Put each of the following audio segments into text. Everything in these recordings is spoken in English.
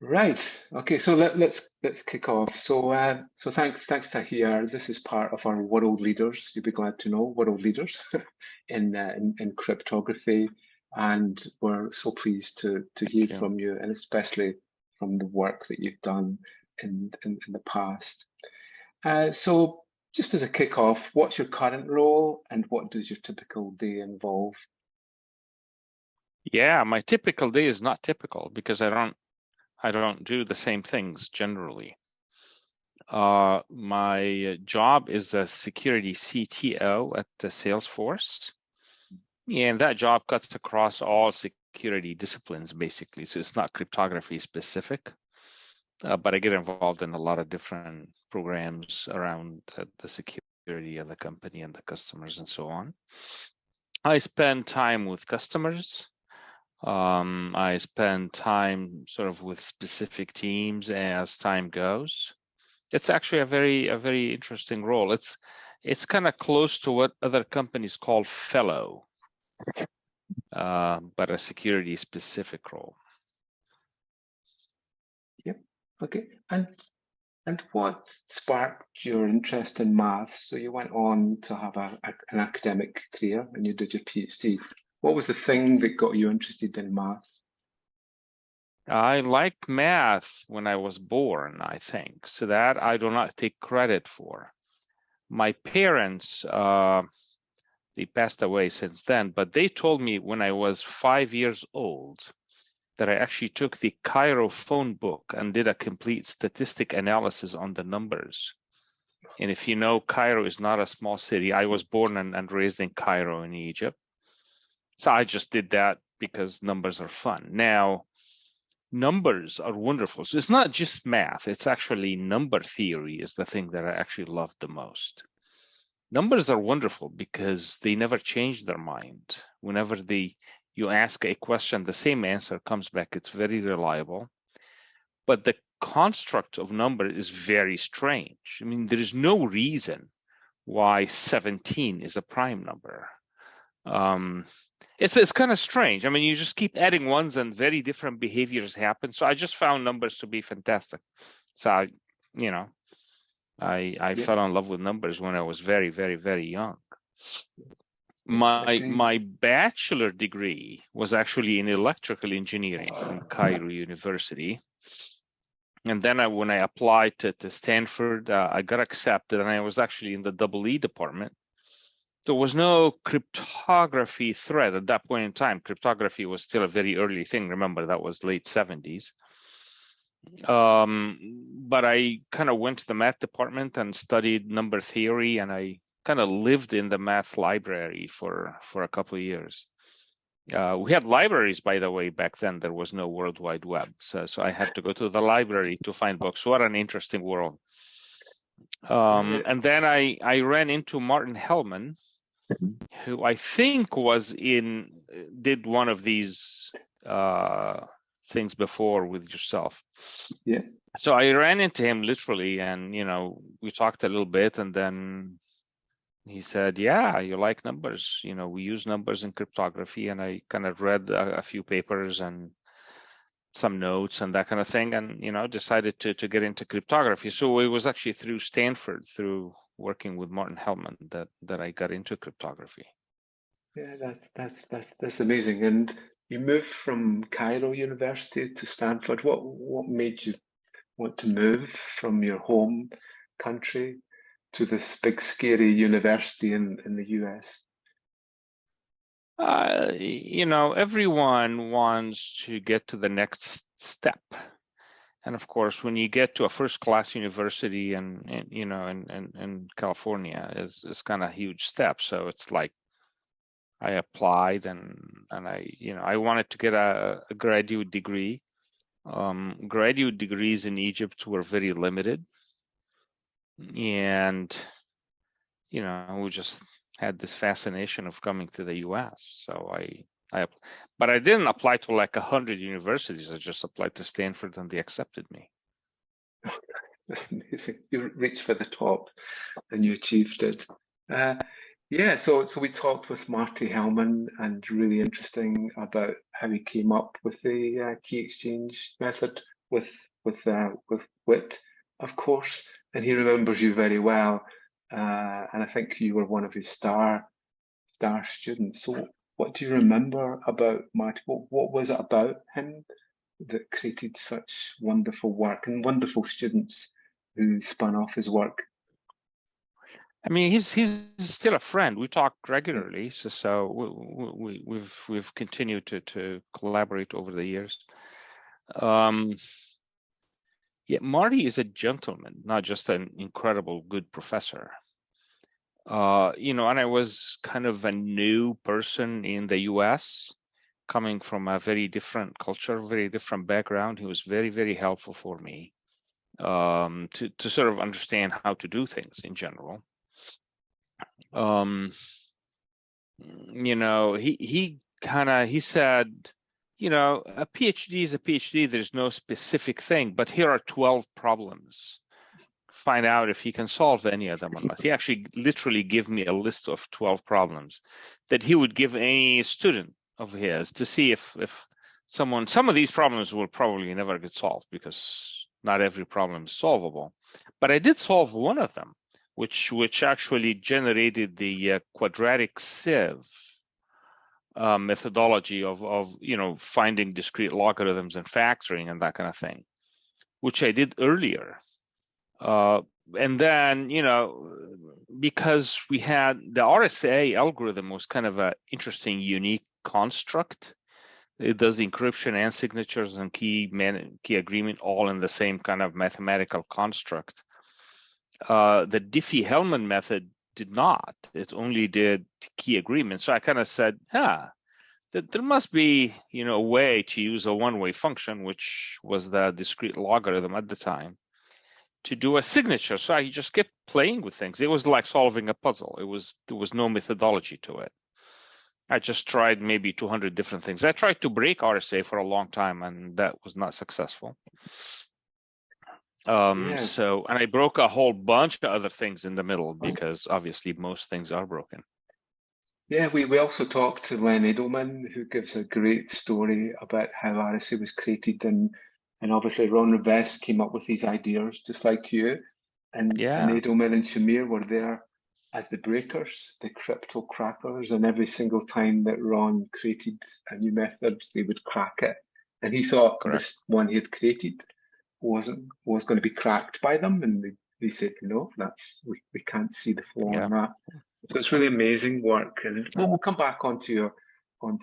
Right. Okay. So let's kick off. So thanks Tahir. This is part of our world leaders. You'll be glad to know world leaders in cryptography, and we're so pleased to hear Thank you. from you, and especially from the work that you've done in the past. So just as a kick-off, what's your current role, and what does your typical day involve? Yeah, my typical day is not typical because I don't do the same things generally. My job is a security CTO at the Salesforce, and that job cuts across all security disciplines basically. So it's not cryptography specific, but I get involved in a lot of different programs around the security of the company and the customers and so on. I spend time with customers. I spend time sort of with specific teams as time goes. It's actually a very interesting role. It's kind of close to what other companies call fellow, but a security specific role. Yep. Okay. And what sparked your interest in maths? So you went on to have an academic career and you did your PhD. What was the thing that got you interested in maths? I liked math when I was born, I think. So that I do not take credit for. My parents, they passed away since then, but they told me when I was 5 years old that I actually took the Cairo phone book and did a complete statistic analysis on the numbers. And if you know, Cairo is not a small city. I was born and raised in Cairo in Egypt. So I just did that because numbers are fun. Now, numbers are wonderful. So it's not just math. It's actually number theory is the thing that I actually love the most. Numbers are wonderful because they never change their mind. Whenever you ask a question, the same answer comes back. It's very reliable. But the construct of number is very strange. I mean, there is no reason why 17 is a prime number. It's kind of strange. I mean, you just keep adding ones and very different behaviors happen. So I just found numbers to be fantastic. So I fell in love with numbers when I was very, very, very young. My bachelor degree was actually in electrical engineering from Cairo University. And then when I applied to Stanford, I got accepted, and I was actually in the EE department. There was no cryptography thread at that point in time. Cryptography was still a very early thing. Remember, that was late 70s. But I kind of went to the math department and studied number theory, and I kind of lived in the math library for a couple of years. We had libraries, by the way, back then. There was no World Wide Web. So I had to go to the library to find books. What an interesting world. And then I ran into Martin Hellman, who I think did one of these things before with yourself. Yeah. So I ran into him literally, and we talked a little bit, and then he said, "Yeah, you like numbers. We use numbers in cryptography." And I kind of read a few papers and some notes and that kind of thing, and decided to get into cryptography. So it was actually through Stanford, through working with Martin Hellman, that I got into cryptography. Yeah, that's amazing. And you moved from Cairo University to Stanford. What made you want to move from your home country to this big scary university in the US? Everyone wants to get to the next step. And of course, when you get to a first-class university in California, is kind of a huge step. So it's like I applied, and I wanted to get a graduate degree. Graduate degrees in Egypt were very limited, and we just had this fascination of coming to the U.S. So but I didn't apply to like 100 universities. I just applied to Stanford, and they accepted me. That's amazing. You reached for the top and you achieved it. Yeah, so we talked with Marty Hellman, and really interesting about how he came up with the key exchange method. with wit, of course, and he remembers you very well. And I think you were one of his star students. So what do you remember about Marty? What was it about him that created such wonderful work and wonderful students who spun off his work? I mean, he's still a friend. We talk regularly, so we've continued to collaborate over the years. Yeah, Marty is a gentleman, not just an incredible good professor. And I was kind of a new person in the US, coming from a very different culture, very different background. He was very, very helpful for me to sort of understand how to do things in general. He said, a PhD is a PhD. There's no specific thing, but here are 12 problems. Find out if he can solve any of them or not. He actually literally gave me a list of 12 problems that he would give any student of his to see if some of these problems will probably never get solved because not every problem is solvable. But I did solve one of them, which actually generated the quadratic sieve methodology of finding discrete logarithms and factoring and that kind of thing, which I did earlier. And then, because we had the RSA algorithm was kind of an interesting, unique construct. It does encryption and signatures and key agreement all in the same kind of mathematical construct. The Diffie-Hellman method did not. It only did key agreement. So I kind of said, that there must be, a way to use a one-way function, which was the discrete logarithm at the time, to do a signature. So I just kept playing with things. It was like solving a puzzle. There was no methodology to it. I just tried maybe 200 different things. I tried to break RSA for a long time, and that was not successful. So, and I broke a whole bunch of other things in the middle because obviously most things are broken. Yeah, we also talked to Len Edelman, who gives a great story about how RSA was created, and obviously Ron Rivest came up with these ideas just like you, and Edelman and Shamir were there as the breakers, the crypto crackers, and every single time that Ron created a new method, they would crack it, and he thought this one he had created was going to be cracked by them, and they said no, we can't see the flaw in that. So it's really amazing work, and we'll come back onto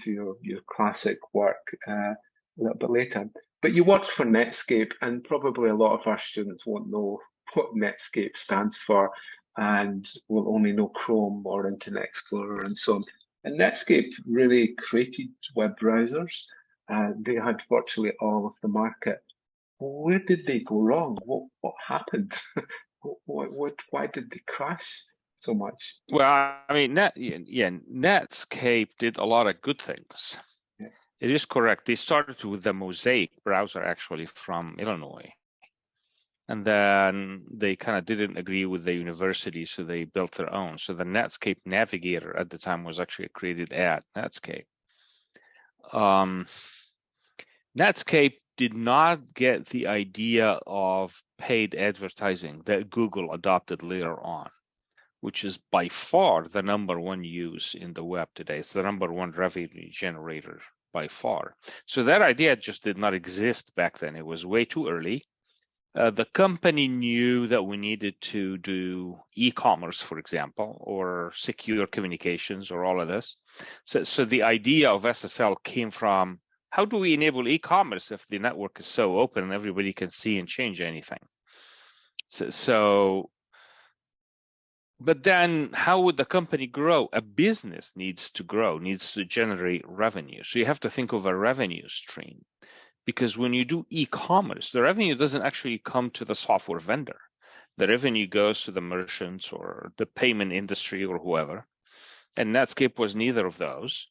your classic work a little bit later. But you worked for Netscape, and probably a lot of our students won't know what Netscape stands for, and will only know Chrome or Internet Explorer and so on. And Netscape really created web browsers. They had virtually all of the market. Where did they go wrong? What happened? Why did they crash so much? Well, I mean, Netscape did a lot of good things. Yeah. It is correct. They started with the Mosaic browser actually from Illinois. And then they kind of didn't agree with the university, so they built their own. So the Netscape Navigator at the time was actually created at Netscape. Netscape did not get the idea of paid advertising that Google adopted later on, which is by far the number one use in the web today. It's the number one revenue generator by far. So that idea just did not exist back then. It was way too early. The company knew that we needed to do e-commerce, for example, or secure communications or all of this. So the idea of SSL came from, how do we enable e-commerce if the network is so open and everybody can see and change anything? But then how would the company grow? A business needs to grow, needs to generate revenue. So you have to think of a revenue stream. Because when you do e-commerce, the revenue doesn't actually come to the software vendor. The revenue goes to the merchants or the payment industry or whoever. And Netscape was neither of those.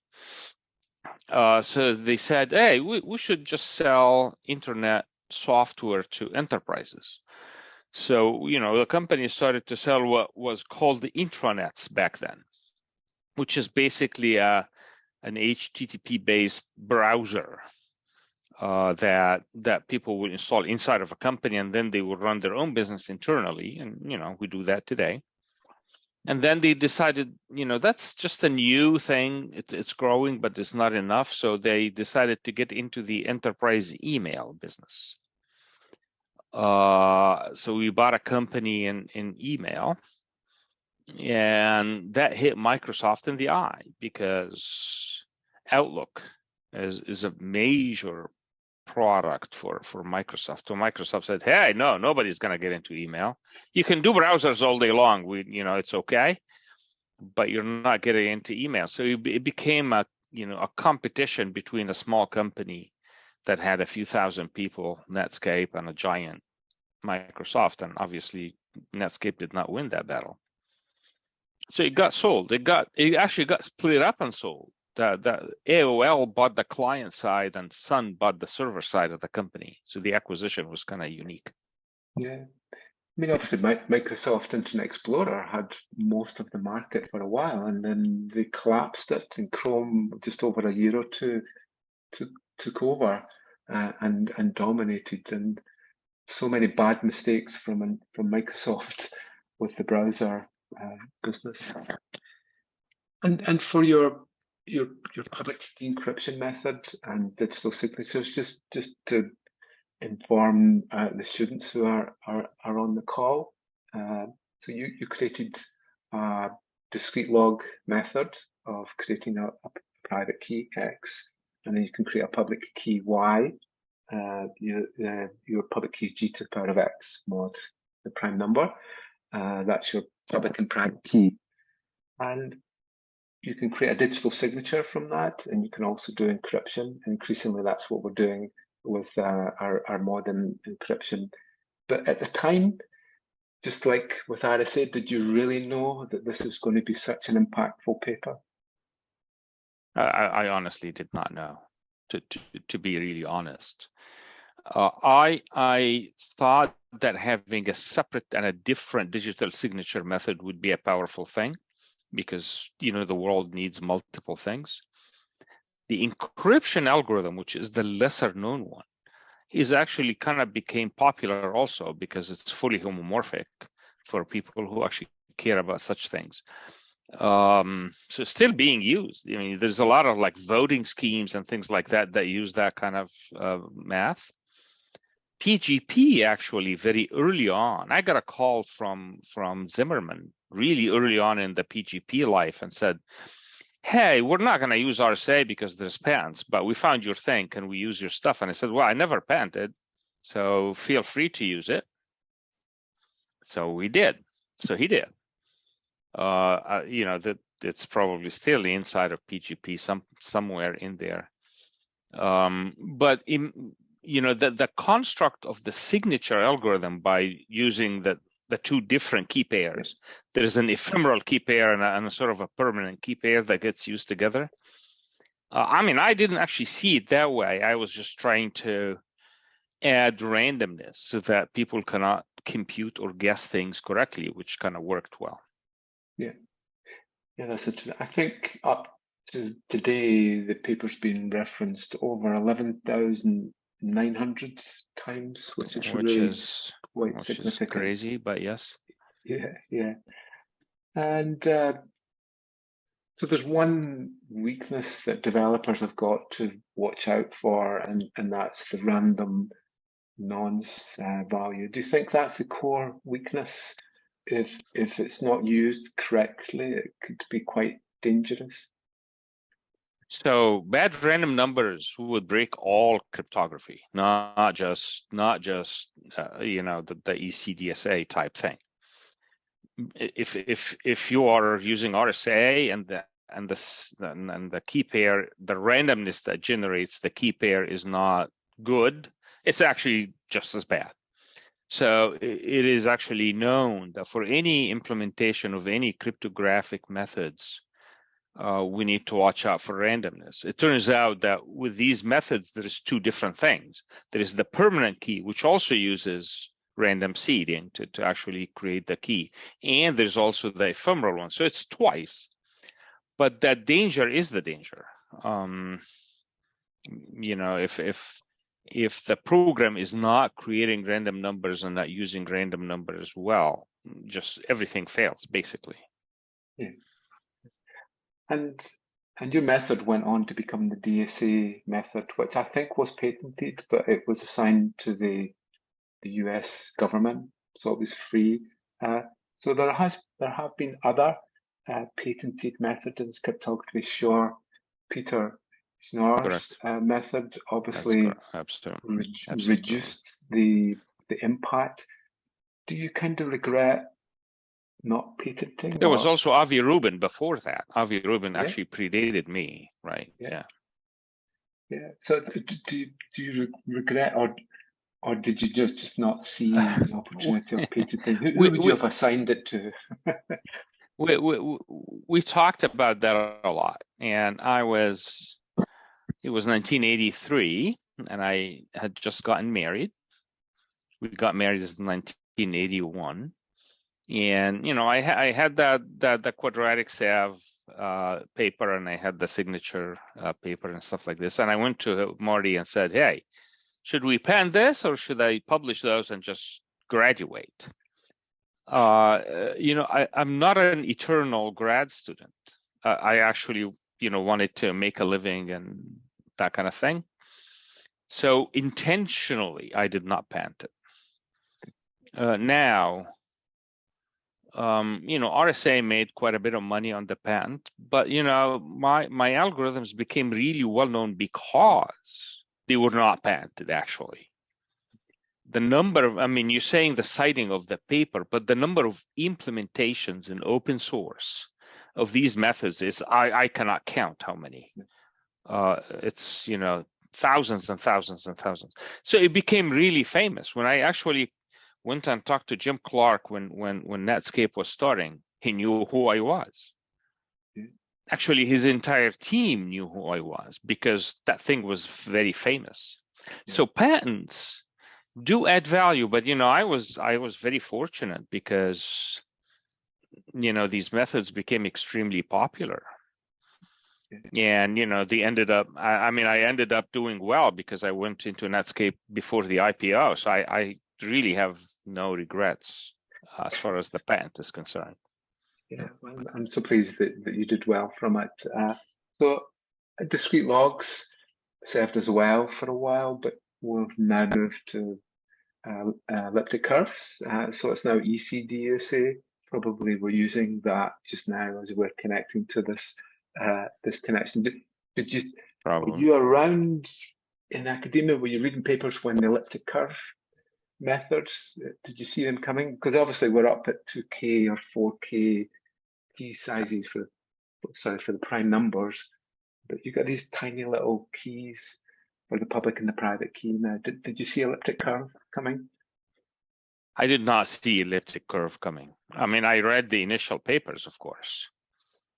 So they said, hey, we should just sell internet software to enterprises. So, the company started to sell what was called the intranets back then, which is basically an HTTP-based browser. that people would install inside of a company, and then they would run their own business internally. And we do that today. And then they decided, that's just a new thing. It's growing, but it's not enough. So they decided to get into the enterprise email business. So we bought a company in email, and that hit Microsoft in the eye, because Outlook is a major product for Microsoft. So Microsoft said, hey, no, nobody's going to get into email. You can do browsers all day long. It's okay, but you're not getting into email. So it became a competition between a small company that had a few thousand people, Netscape, and a giant Microsoft. And obviously Netscape did not win that battle. So it got sold. It actually got split up and sold. The AOL bought the client side and Sun bought the server side of the company. So the acquisition was kind of unique. Yeah. I mean, obviously, Microsoft Internet Explorer had most of the market for a while, and then they collapsed it, and Chrome, just over a year or two, took over and dominated. And so many bad mistakes from Microsoft with the browser business. And for your public key encryption method and digital signatures, just to inform the students who are on the call. So you created a discrete log method of creating a private key X, and then you can create a public key Y. Your public key is G to the power of X mod the prime number. That's your public and private key. And you can create a digital signature from that, and you can also do encryption. Increasingly, that's what we're doing with our modern encryption. But at the time, just like with RSA, did you really know that this is going to be such an impactful paper? I honestly did not know, to be really honest. I thought that having a separate and a different digital signature method would be a powerful thing, because the world needs multiple things. The encryption algorithm, which is the lesser known one, is actually kind of became popular also because it's fully homomorphic for people who actually care about such things. So it's still being used. I mean, there's a lot of like voting schemes and things like that use that kind of math. PGP actually very early on, I got a call from Zimmerman really early on in the PGP life and said, hey, we're not going to use RSA because there's patents, but we found your thing. Can we use your stuff? And I said, well, I never patented, so feel free to use it. So we did. So he did. That it's probably still inside of PGP somewhere in there. But the construct of the signature algorithm by using the two different key pairs, there is an ephemeral key pair and a sort of a permanent key pair that gets used together. I didn't actually see it that way. I was just trying to add randomness so that people cannot compute or guess things correctly, which kind of worked well. Yeah, that's interesting. I think up to today, the paper's been referenced over 11,900 times, which is really quite significant. Which is crazy, but yes. Yeah. And so there's one weakness that developers have got to watch out for, and that's the random nonce value. Do you think that's the core weakness? If it's not used correctly, it could be quite dangerous. So bad random numbers would break all cryptography, not just the ECDSA type thing. If you are using RSA and the key pair, the randomness that generates the key pair is not good, it's actually just as bad. So it is actually known that for any implementation of any cryptographic methods, we need to watch out for randomness. It turns out that with these methods, there is two different things. There is the permanent key, which also uses random seeding to actually create the key. And there's also the ephemeral one. So it's twice. But that danger is the danger. If if the program is not creating random numbers and not using random numbers well, just everything fails, basically. Yeah. And your method went on to become the DSA method, which I think was patented, but it was assigned to the US government, so it was free. So there have been other patented methods in cryptography. Sure, Peter Schnorr's method obviously reduced the impact. Do you kind of regret not patenting? There was also Avi Rubin before that. Avi Rubin actually predated me, right? Yeah. So do you regret, or did you just not see an opportunity of patenting? Who would you have assigned it to? we talked about that a lot, and it was 1983, and I had just gotten married. We got married in 1981. And I had the quadratic salve paper, and I had the signature paper and stuff like this. And I went to Marty and said, "Hey, should we pen this, or should I publish those and just graduate?" I'm not an eternal grad student. I actually, wanted to make a living and that kind of thing. So intentionally, I did not patent it. Now. RSA made quite a bit of money on the patent, but my algorithms became really well known because they were not patented. Actually, the number of, you're saying the citing of the paper, but the number of implementations in open source of these methods is I cannot count how many. It's thousands and thousands and thousands. So it became really famous when I actually went and talked to Jim Clark when Netscape was starting. He knew who I was. Actually, his entire team knew who I was because that thing was very famous. So patents do add value, but I was very fortunate because these methods became extremely popular. And they ended up. I ended up doing well because I went into Netscape before the IPO. So I really have no regrets as far as the patent is concerned. Yeah, well, I'm so pleased that you did well from it. So discrete logs served us well for a while, but we've now moved to elliptic curves. So it's now ECDSA. Probably we're using that just now as we're connecting to this this connection. Did you were you around in academia? Were you reading papers when the elliptic curve methods, did you see them coming? Because obviously we're up at 2K or 4K key sizes for the prime numbers, but you've got these tiny little keys for the public and the private key now. Did you see elliptic curve coming? I did not see elliptic curve coming. I read the initial papers, of course,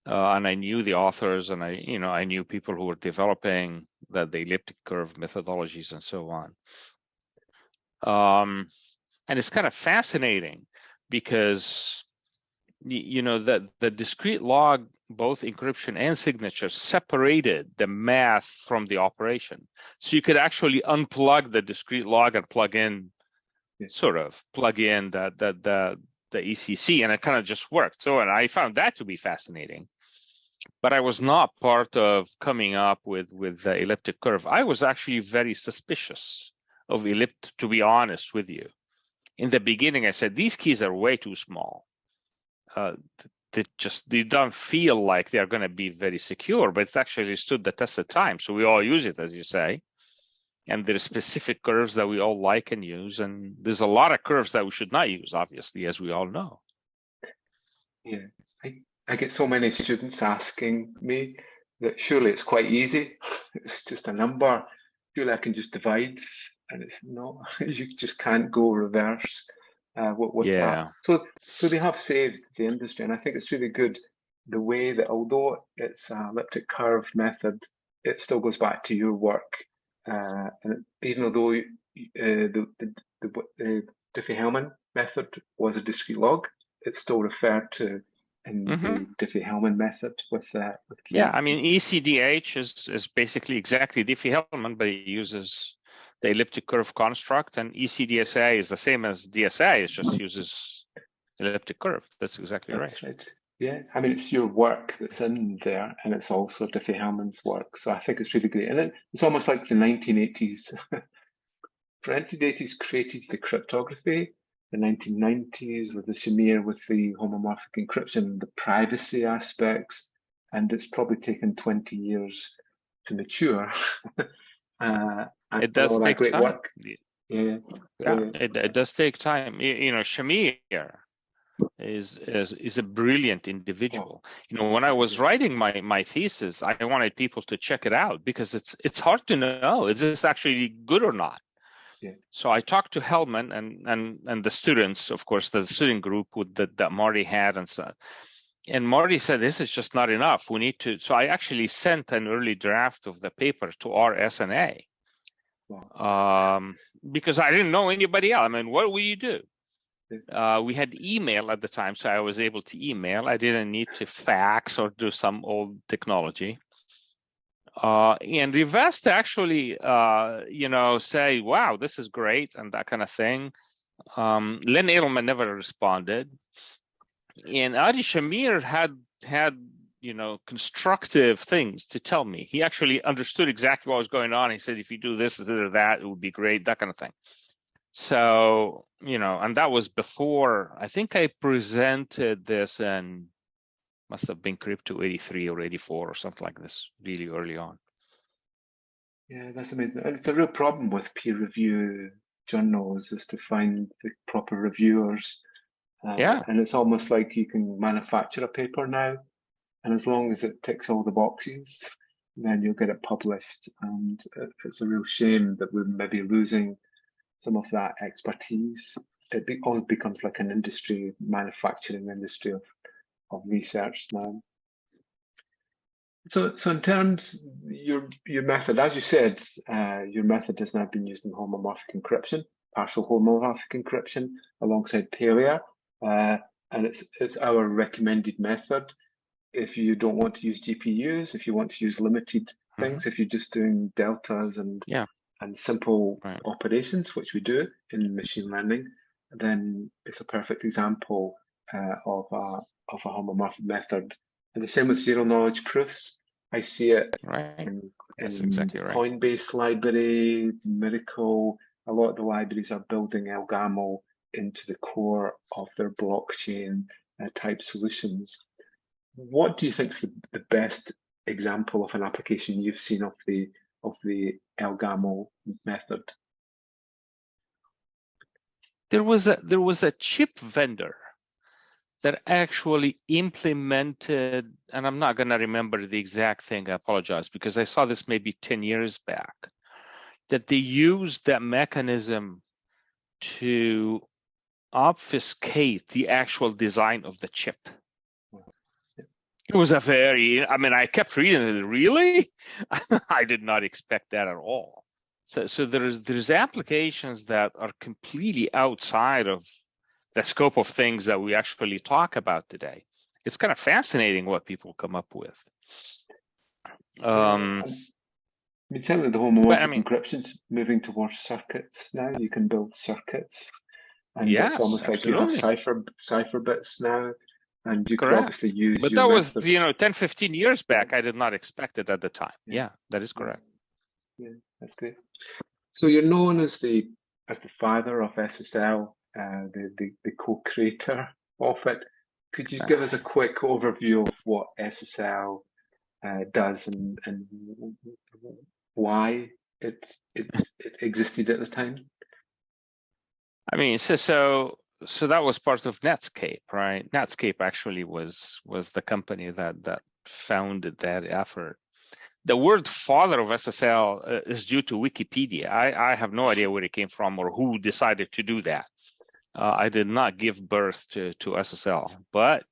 and I knew the authors, and I knew people who were developing the elliptic curve methodologies and so on. And it's kind of fascinating because the discrete log, both encryption and signature, separated the math from the operation. So you could actually unplug the discrete log and plug in the ECC, and it kind of just worked. So, and I found that to be fascinating. But I was not part of coming up with the elliptic curve. I was actually very suspicious of elliptic, to be honest with you. In the beginning, I said, these keys are way too small. They don't feel like they're going to be very secure, but it's actually stood the test of time. So we all use it, as you say. And there are specific curves that we all like and use. And there's a lot of curves that we should not use, obviously, as we all know. Yeah, I get so many students asking me that surely it's quite easy. It's just a number. Surely I can just divide. And it's not, you just can't go reverse with that. So they have saved the industry, and I think it's really good the way that, although it's an elliptic curve method, it still goes back to your work. And even though the Diffie-Hellman method was a discrete log, it's still referred to in the Diffie-Hellman method with keys. Yeah, ECDH is basically exactly Diffie-Hellman, but it uses the elliptic curve construct, and ECDSA is the same as DSA. It just uses elliptic curve. That's exactly right. That's right. Yeah, I mean, it's your work that's in there, and it's also Diffie-Hellman's work. So I think it's really great. And it's almost like the 1980s. The 1980s created the cryptography. The 1990s with the Shamir, with the homomorphic encryption, the privacy aspects, and it's probably taken 20 years to mature. And It does all that take great time. work. Yeah, it does take time. You know, Shamir is a brilliant individual. You know, when I was writing my thesis, I wanted people to check it out because it's hard to know is this actually good or not. Yeah. So I talked to Hellman and the students, of course, the student group that Marty had and so. And Marty said, this is just not enough. We need to. So I actually sent an early draft of the paper to our SNA. Wow. Because I didn't know anybody else. I mean, what will you do? We had email at the time, so I was able to email. I didn't need to fax or do some old technology. And Rivest actually, say, wow, this is great, and that kind of thing. Len Edelman never responded. And Adi Shamir had constructive things to tell me. He actually understood exactly what was going on. He said, if you do this or that, it would be great, that kind of thing. So, and that was before, I think I presented this in, must have been Crypto 83 or 84 or something like this, really early on. Yeah, that's amazing. And it's a real problem with peer review journals is to find the proper reviewers. And it's almost like you can manufacture a paper now, and as long as it ticks all the boxes, then you'll get it published. And it's a real shame that we're maybe losing some of that expertise. It all becomes like an industry, manufacturing industry of research now. So in terms your method, as you said, your method has now been used in homomorphic encryption, partial homomorphic encryption, alongside Palea, and it's our recommended method. If you don't want to use GPUs, if you want to use limited things, if you're just doing deltas and simple operations, which we do in machine learning, then it's a perfect example of a homomorphic method. And the same with zero knowledge proofs. I see it in exactly right. Coinbase library, Miracle. A lot of the libraries are building ElGamal into the core of their blockchain type solutions. What do you think is the best example of an application you've seen of the ElGamal method? There was a chip vendor that actually implemented, and I'm not going to remember the exact thing, I apologize, because I saw this maybe 10 years back, that they used that mechanism to obfuscate the actual design of the chip. It was I kept reading it, really? I did not expect that at all. So there's applications that are completely outside of the scope of things that we actually talk about today. It's kind of fascinating what people come up with. Certainly the homomorphic encryption's moving towards circuits now. You can build circuits, and it's almost like you have cipher bits now, and you could obviously use. But that was 10, 15 years back. I did not expect it at the time. Yeah, that is correct. Yeah, that's great. So you're known as the father of SSL. The co-creator of it. Could you give us a quick overview of what SSL does and why it existed at the time? I mean, so that was part of Netscape, right? Netscape actually was the company that founded that effort. The word father of SSL is due to Wikipedia. I have no idea where it came from or who decided to do that. I did not give birth to SSL, but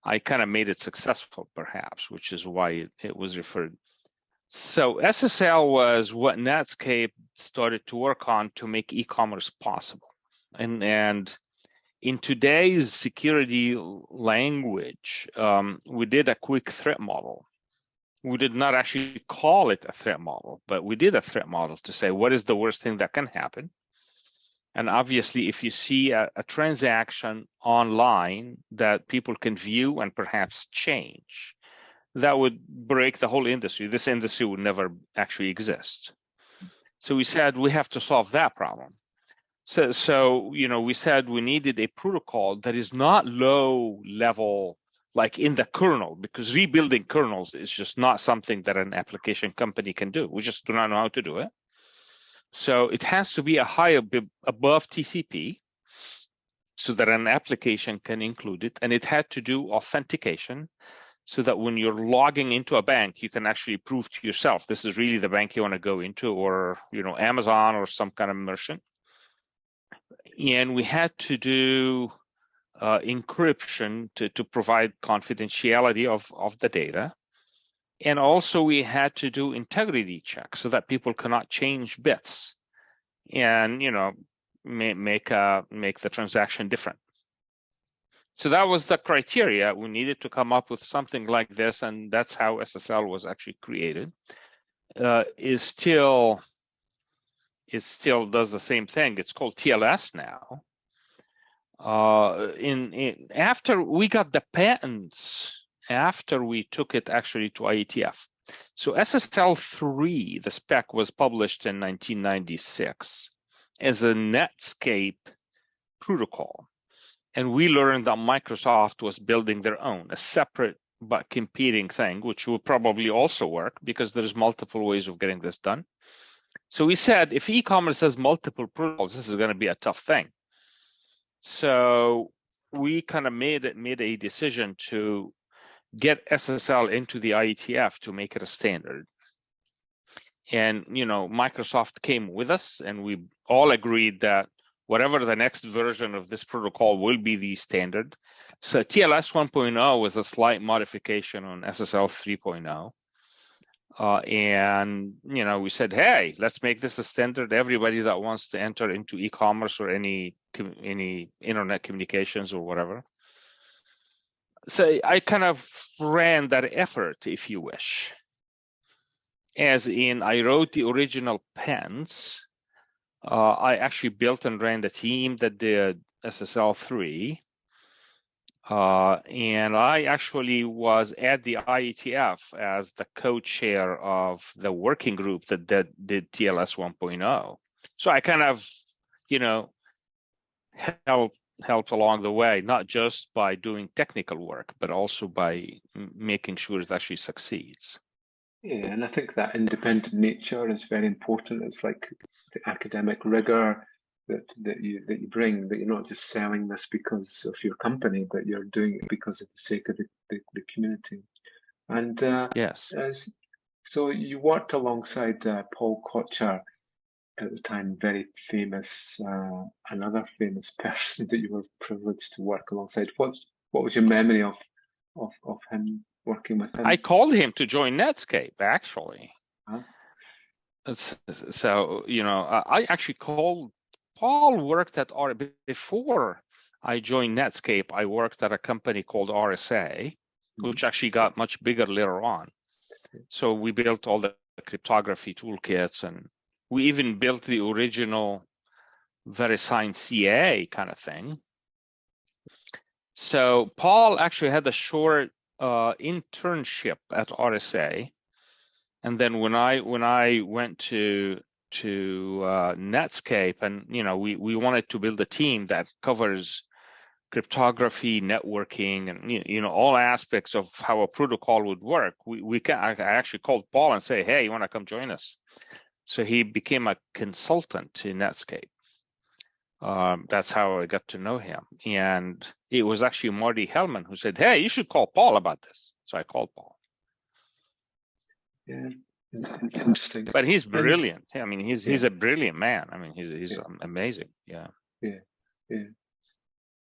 I kind of made it successful, perhaps, which is why it was referred. So SSL was what Netscape started to work on to make e-commerce possible. And in today's security language, we did a quick threat model. We did not actually call it a threat model, but we did a threat model to say, what is the worst thing that can happen? And obviously, if you see a transaction online that people can view and perhaps change, that would break the whole industry. This industry would never actually exist. So we said we have to solve that problem. So we said we needed a protocol that is not low level, like in the kernel, because rebuilding kernels is just not something that an application company can do. We just do not know how to do it. So it has to be a high above TCP so that an application can include it. And it had to do authentication so that when you're logging into a bank, you can actually prove to yourself, this is really the bank you want to go into, or Amazon or some kind of merchant. And we had to do encryption to provide confidentiality of the data. And also we had to do integrity checks so that people cannot change bits and, make the transaction different. So that was the criteria. We needed to come up with something like this, and that's how SSL was actually created. It still does the same thing. It's called TLS now. After we got the patents, after we took it actually to IETF. So SSL3, the spec was published in 1996 as a Netscape protocol. And we learned that Microsoft was building their own, a separate but competing thing, which will probably also work because there's multiple ways of getting this done. So we said, if e-commerce has multiple protocols, this is going to be a tough thing. So we kind of made a decision to get SSL into the IETF to make it a standard. And, Microsoft came with us, and we all agreed that whatever the next version of this protocol will be the standard. So TLS 1.0 was a slight modification on SSL 3.0. And, we said, hey, let's make this a standard. Everybody that wants to enter into e-commerce or any internet communications or whatever. So I kind of ran that effort, if you wish. As in, I wrote the original patents. I actually built and ran the team that did SSL 3. And I actually was at the IETF as the co-chair of the working group that did TLS 1.0. So I kind of, helped along the way, not just by doing technical work, but also by making sure it actually succeeds. Yeah, and I think that independent nature is very important. It's like the academic rigor that you bring, that you're not just selling this because of your company, but you're doing it because of the sake of the community. And yes, so you worked alongside Paul Kocher at the time, very famous, another famous person that you were privileged to work alongside. What was your memory of him, working with him? I called him to join Netscape, actually. Huh? So, I actually called Paul. Worked at before I joined Netscape. I worked at a company called RSA, which actually got much bigger later on. So we built all the cryptography toolkits, and we even built the original VeriSign CA kind of thing. So Paul actually had a short internship at RSA, and then when I went to Netscape, and we wanted to build a team that covers cryptography, networking, and all aspects of how a protocol would work. I actually called Paul and say, hey, you want to come join us? So he became a consultant to Netscape. That's how I got to know him. And it was actually Marty Hellman who said, hey, you should call Paul about this. So I called Paul. Yeah, interesting. But he's brilliant. I mean, he's a brilliant man. I mean, he's amazing. Yeah.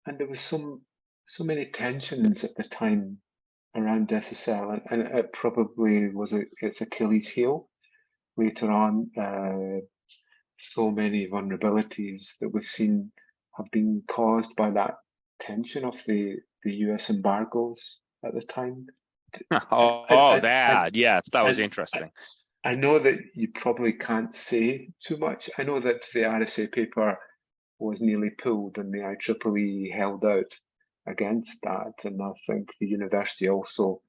And there was so many tensions at the time around SSL, and it probably was its Achilles heel. Later on, so many vulnerabilities that we've seen have been caused by that tension of the US embargoes at the time. Oh, I, that, yes, that was I, interesting. I know that you probably can't say too much. I know that the RSA paper was nearly pulled and the IEEE held out against that. And I think the university also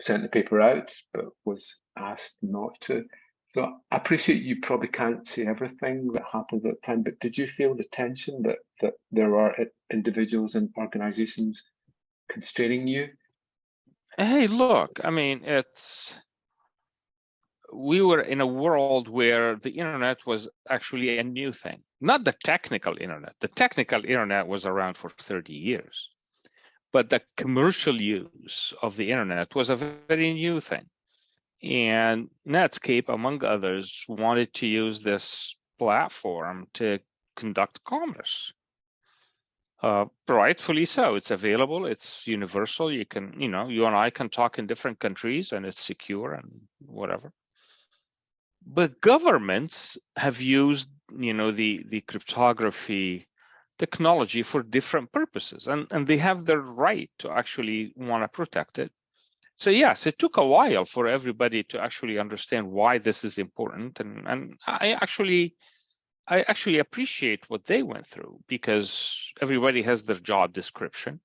sent the paper out, but was asked not to. So I appreciate you probably can't say everything that happened at the time, but did you feel the tension that there are individuals and organizations constraining you? Hey, look, I mean, we were in a world where the internet was actually a new thing, not the technical internet. The technical internet was around for 30 years, but the commercial use of the internet was a very new thing. And Netscape, among others, wanted to use this platform to conduct commerce. Rightfully so. It's available. It's universal. You and I can talk in different countries, and it's secure and whatever. But governments have used, the cryptography technology for different purposes, and they have the right to actually want to protect it. So yes, it took a while for everybody to actually understand why this is important, and I actually appreciate what they went through, because everybody has their job description.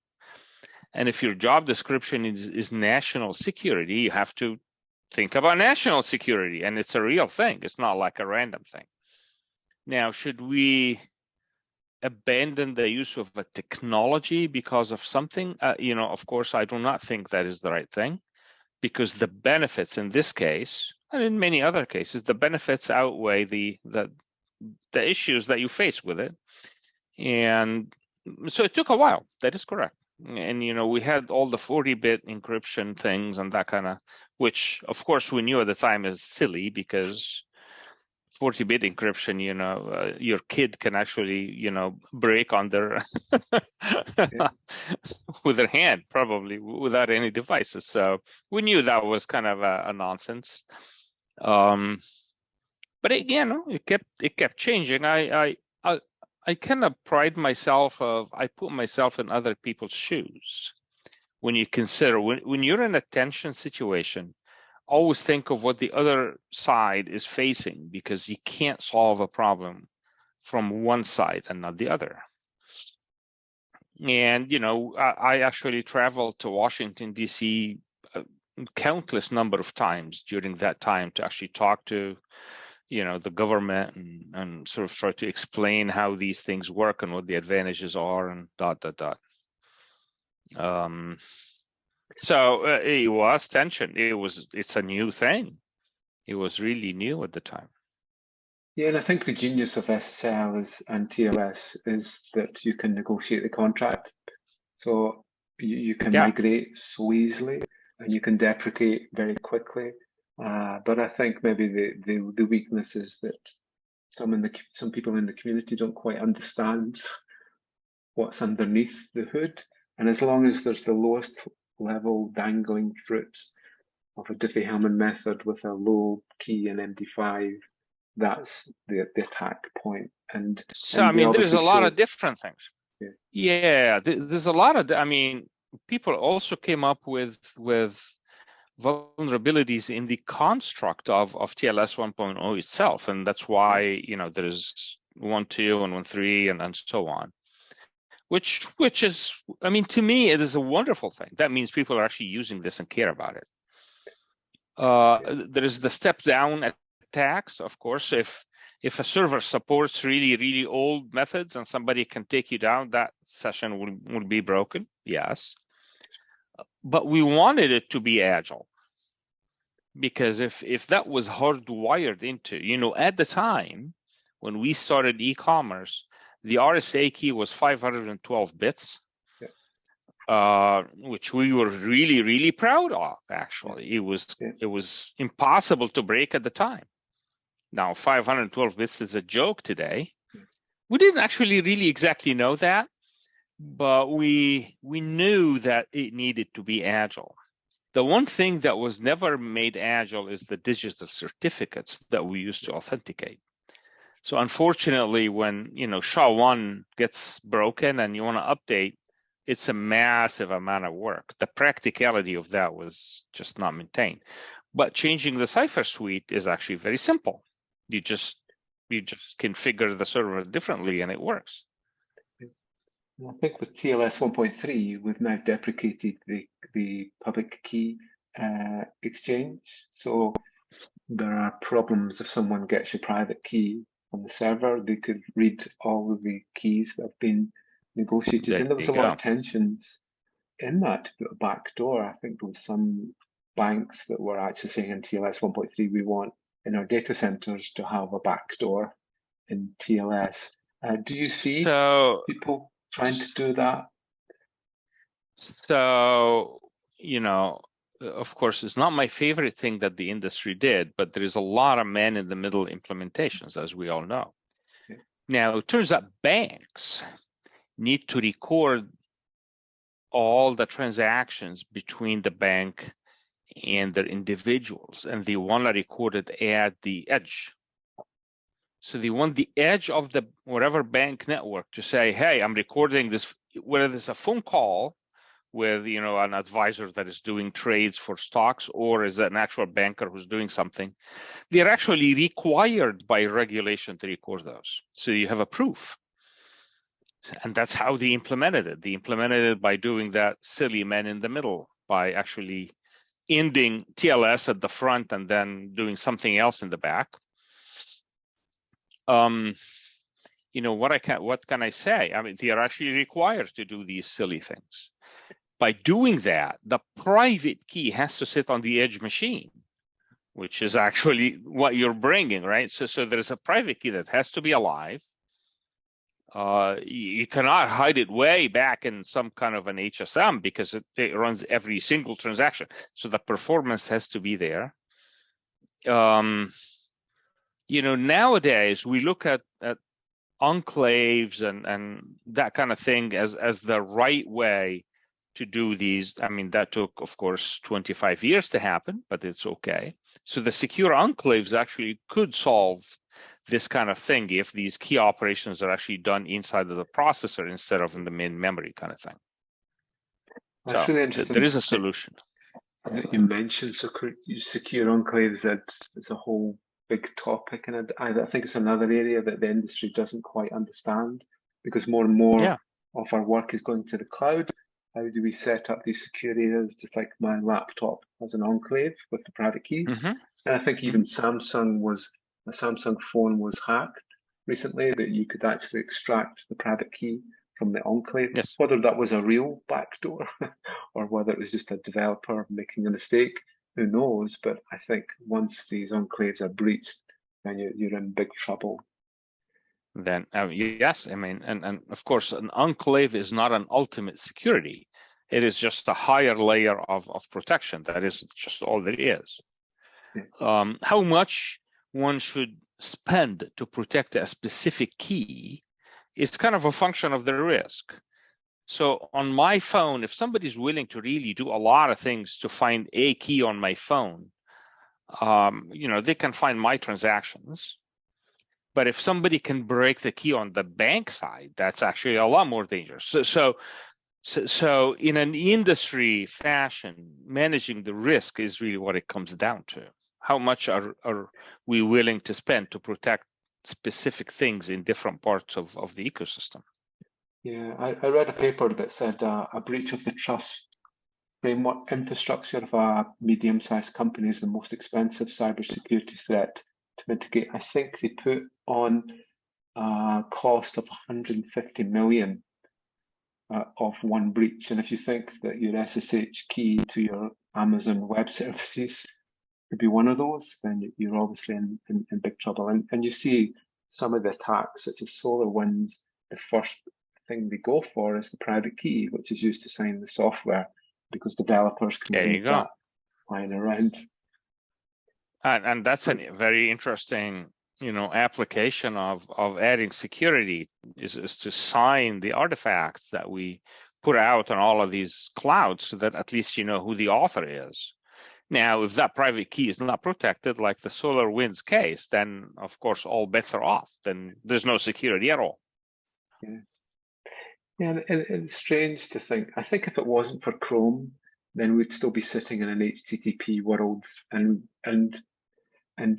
And if your job description is national security, you have to think about national security, and it's a real thing. It's not like a random thing. Now, should we abandon the use of a technology because of something? Of course, I do not think that is the right thing, because the benefits in this case, and in many other cases, the benefits outweigh the issues that you face with it. And so it took a while. That is correct. And we had all the 40-bit encryption things and that kind of, which of course we knew at the time is silly, because 40-bit encryption, your kid can actually, break on their with their hand, probably without any devices. So we knew that was kind of a nonsense. But it kept changing. I kind of pride myself I put myself in other people's shoes. When you consider, when you're in a tension situation, always think of what the other side is facing, because you can't solve a problem from one side and not the other. And, I actually traveled to Washington, D.C. Countless number of times during that time to actually talk to the government and sort of try to explain how these things work and what the advantages are and ... So it was tension. It's a new thing. It was really new at the time. Yeah, and I think the genius of SSL and TLS is that you can negotiate the contract. So you can migrate so easily, and you can deprecate very quickly. But I think maybe the weakness is that some people in the community don't quite understand what's underneath the hood. And as long as there's the lowest level dangling fruits of a Diffie-Hellman method with a low key in MD5, that's the attack point. And so I mean, there's a lot of different things. Yeah, there's a lot of. I mean, people also came up with vulnerabilities in the construct of TLS 1.0 itself, and that's why there's 1.2 and 1.3 and so on. Which is, I mean, to me, it is a wonderful thing. That means people are actually using this and care about it. There is the step down attacks, of course. If a server supports really, really old methods and somebody can take you down, that session will be broken, yes. But we wanted it to be agile, because if that was hardwired into, at the time when we started e-commerce, the RSA key was 512 bits, which we were really, really proud of. Actually, it was impossible to break at the time. Now 512 bits is a joke today. We didn't actually really exactly know that, but we knew that it needed to be agile. The one thing that was never made agile is the digital certificates that we used to authenticate. So unfortunately, when SHA-1 gets broken and you want to update, it's a massive amount of work. The practicality of that was just not maintained. But changing the cipher suite is actually very simple. You just configure the server differently and it works. I think with TLS 1.3, we've now deprecated the public key exchange. So there are problems if someone gets your private key on the server, they could read all of the keys that have been negotiated. There And there was you a lot go. of tensions in that back door. I think there was some banks that were actually saying in TLS 1.3, we want in our data centers to have a back door in TLS. Do you see people trying to do that? So, you know, of course, it's not my favorite thing that the industry did, but there is a lot of man-in-the-middle implementations, as we all know. Okay. Now, it turns out banks need to record all the transactions between the bank and their individuals, and they want to record it at the edge. So they want the edge of the whatever bank network to say, hey, I'm recording this, whether it's a phone call with an advisor that is doing trades for stocks or is an actual banker who's doing something. They're actually required by regulation to record those. So you have a proof. And that's how they implemented it. They implemented it by doing that silly man in the middle, by actually ending TLS at the front and then doing something else in the back. What can I say? I mean, they are actually required to do these silly things. By doing that, the private key has to sit on the edge machine, which is actually what you're bringing, right? So there's a private key that has to be alive. You cannot hide it way back in some kind of an HSM because it runs every single transaction. So the performance has to be there. Nowadays we look at enclaves and that kind of thing as the right way to do these. I mean, that took, of course, 25 years to happen, but it's okay. So the secure enclaves actually could solve this kind of thing if these key operations are actually done inside of the processor instead of in the main memory kind of thing. That's really interesting. There is a solution. You mentioned secure enclaves. It's a whole big topic, and I think it's another area that the industry doesn't quite understand, because more and more of our work is going to the cloud. How do we set up these secure areas? Just like my laptop has an enclave with the private keys. Mm-hmm. And I think even a Samsung phone was hacked recently, that you could actually extract the private key from the enclave. Yes. Whether that was a real backdoor or whether it was just a developer making a mistake, who knows? But I think once these enclaves are breached, then you're in big trouble. Then yes, I mean, and of course, an enclave is not an ultimate security. It is just a higher layer of protection. That is just all there is. Yeah. How much one should spend to protect a specific key is kind of a function of the risk. So on my phone, if somebody's willing to really do a lot of things to find a key on my phone, they can find my transactions. But if somebody can break the key on the bank side, that's actually a lot more dangerous. So in an industry fashion, managing the risk is really what it comes down to. How much are we willing to spend to protect specific things in different parts of the ecosystem? Yeah, I read a paper that said a breach of the trust framework infrastructure of a medium-sized company is the most expensive cybersecurity threat to mitigate. I think they put on a cost of 150 million of one breach. And if you think that your SSH key to your Amazon Web Services could be one of those, then you're obviously in big trouble. And you see some of the attacks, such as SolarWinds, the first thing they go for is the private key, which is used to sign the software, because developers can read that lying around. And that's a very interesting, application of adding security is to sign the artifacts that we put out on all of these clouds, so that at least you know who the author is. Now, if that private key is not protected, like the SolarWinds case, then of course all bets are off. Then there's no security at all. Yeah. Yeah, and it's strange to think. I think if it wasn't for Chrome, then we'd still be sitting in an HTTP world, and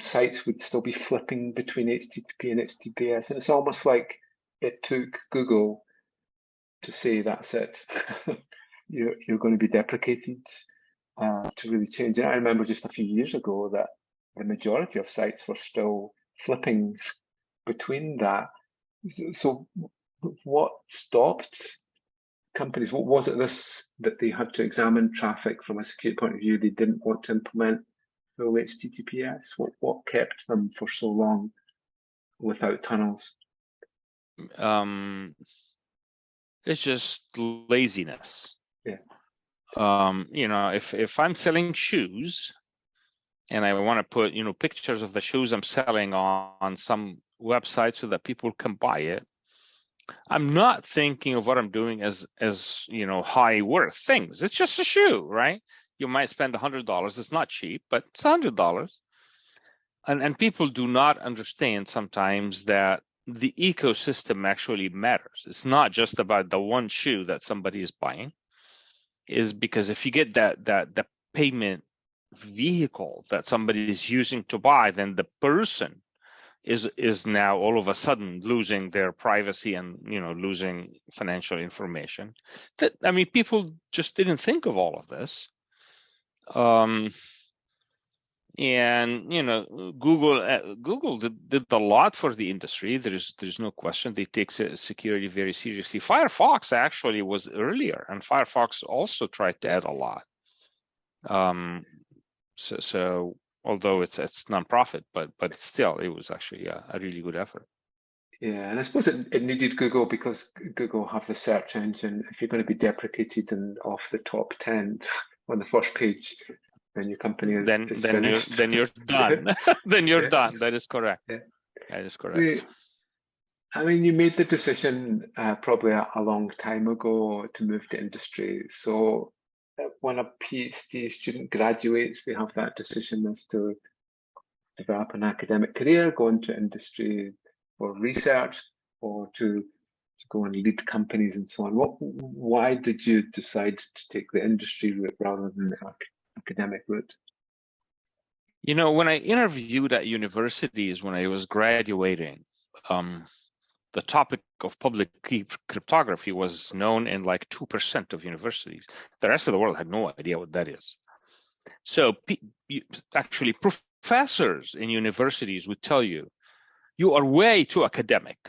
sites would still be flipping between HTTP and HTTPS. And it's almost like it took Google to say that's it. You're going to be deprecated to really change it. I remember just a few years ago that the majority of sites were still flipping between that. So what stopped companies? What was it this that they had to examine traffic from a security point of view? They didn't want to implement full HTTPS. What kept them for so long without tunnels? It's just laziness. Yeah. If I'm selling shoes and I want to put, pictures of the shoes I'm selling on some website so that people can buy it, I'm not thinking of what I'm doing as high worth things. It's just a shoe, right? You might spend $100. It's not cheap, but it's $100. And people do not understand sometimes that the ecosystem actually matters. It's not just about the one shoe that somebody is buying. Is because if you get the payment vehicle that somebody is using to buy, then the person is now all of a sudden losing their privacy and losing financial information. People just didn't think of all of this. And Google did a lot for the industry. There's no question. They take security very seriously. Firefox actually was earlier, and Firefox also tried to add a lot. So although it's nonprofit, but still it was actually a really good effort. Yeah, and I suppose it needed Google because Google have the search engine. If you're going to be deprecated and off the top 10 on the first page, then your company is finished. You're done. Then you're done. That is correct. Yeah. That is correct. You made the decision probably a long time ago to move to industry. So when a PhD student graduates, they have that decision as to develop an academic career, go into industry or research, or to go and lead companies and so on. Why did you decide to take the industry route rather than the academic route? When I interviewed at universities when I was graduating, the topic of public cryptography was known in like 2% of universities. The rest of the world had no idea what that is. So actually, professors in universities would tell you, you are way too academic.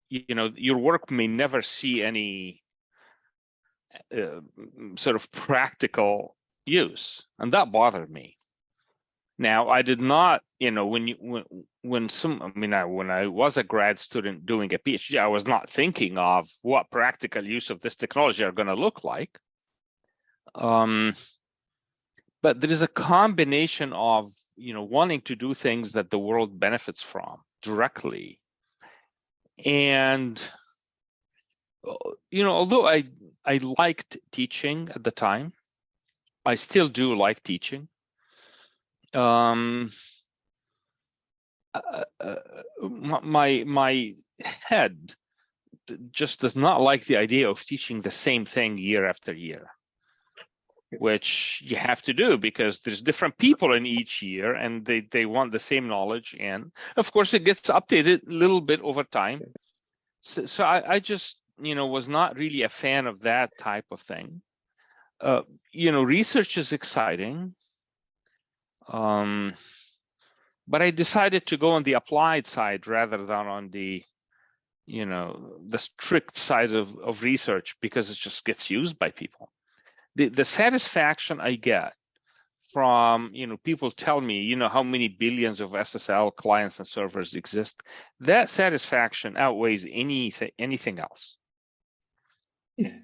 Your work may never see any sort of practical use, and that bothered me. Now, I did not, when I was a grad student doing a PhD, I was not thinking of what practical use of this technology are going to look like. But there is a combination of, wanting to do things that the world benefits from directly. And, although I liked teaching at the time, I still do like teaching. My head just does not like the idea of teaching the same thing year after year, which you have to do because there's different people in each year and they want the same knowledge. And of course, it gets updated a little bit over time. So I just, was not really a fan of that type of thing. Research is exciting. But I decided to go on the applied side rather than on the, the strict side of research because it just gets used by people. The satisfaction I get from, people tell me, how many billions of SSL clients and servers exist, that satisfaction outweighs anything else. Yeah,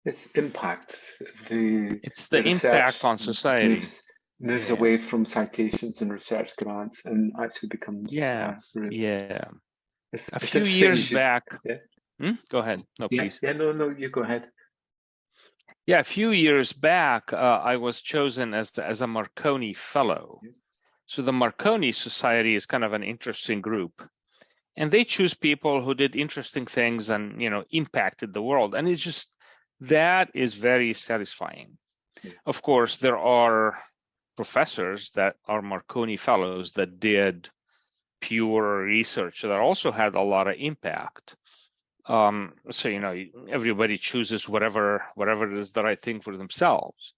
it's impact. It's the impact on society. Moves away from citations and research grants and actually becomes a It's few years back. Go ahead. No, please. No, you go ahead. Yeah, a few years back, I was chosen as a Marconi Fellow. So the Marconi Society is kind of an interesting group. and they choose people who did interesting things and impacted the world, and it's just that is very satisfying. Yeah. Of course, there are professors that are Marconi fellows that did pure research that also had a lot of impact. So everybody chooses whatever it is the right thing for themselves.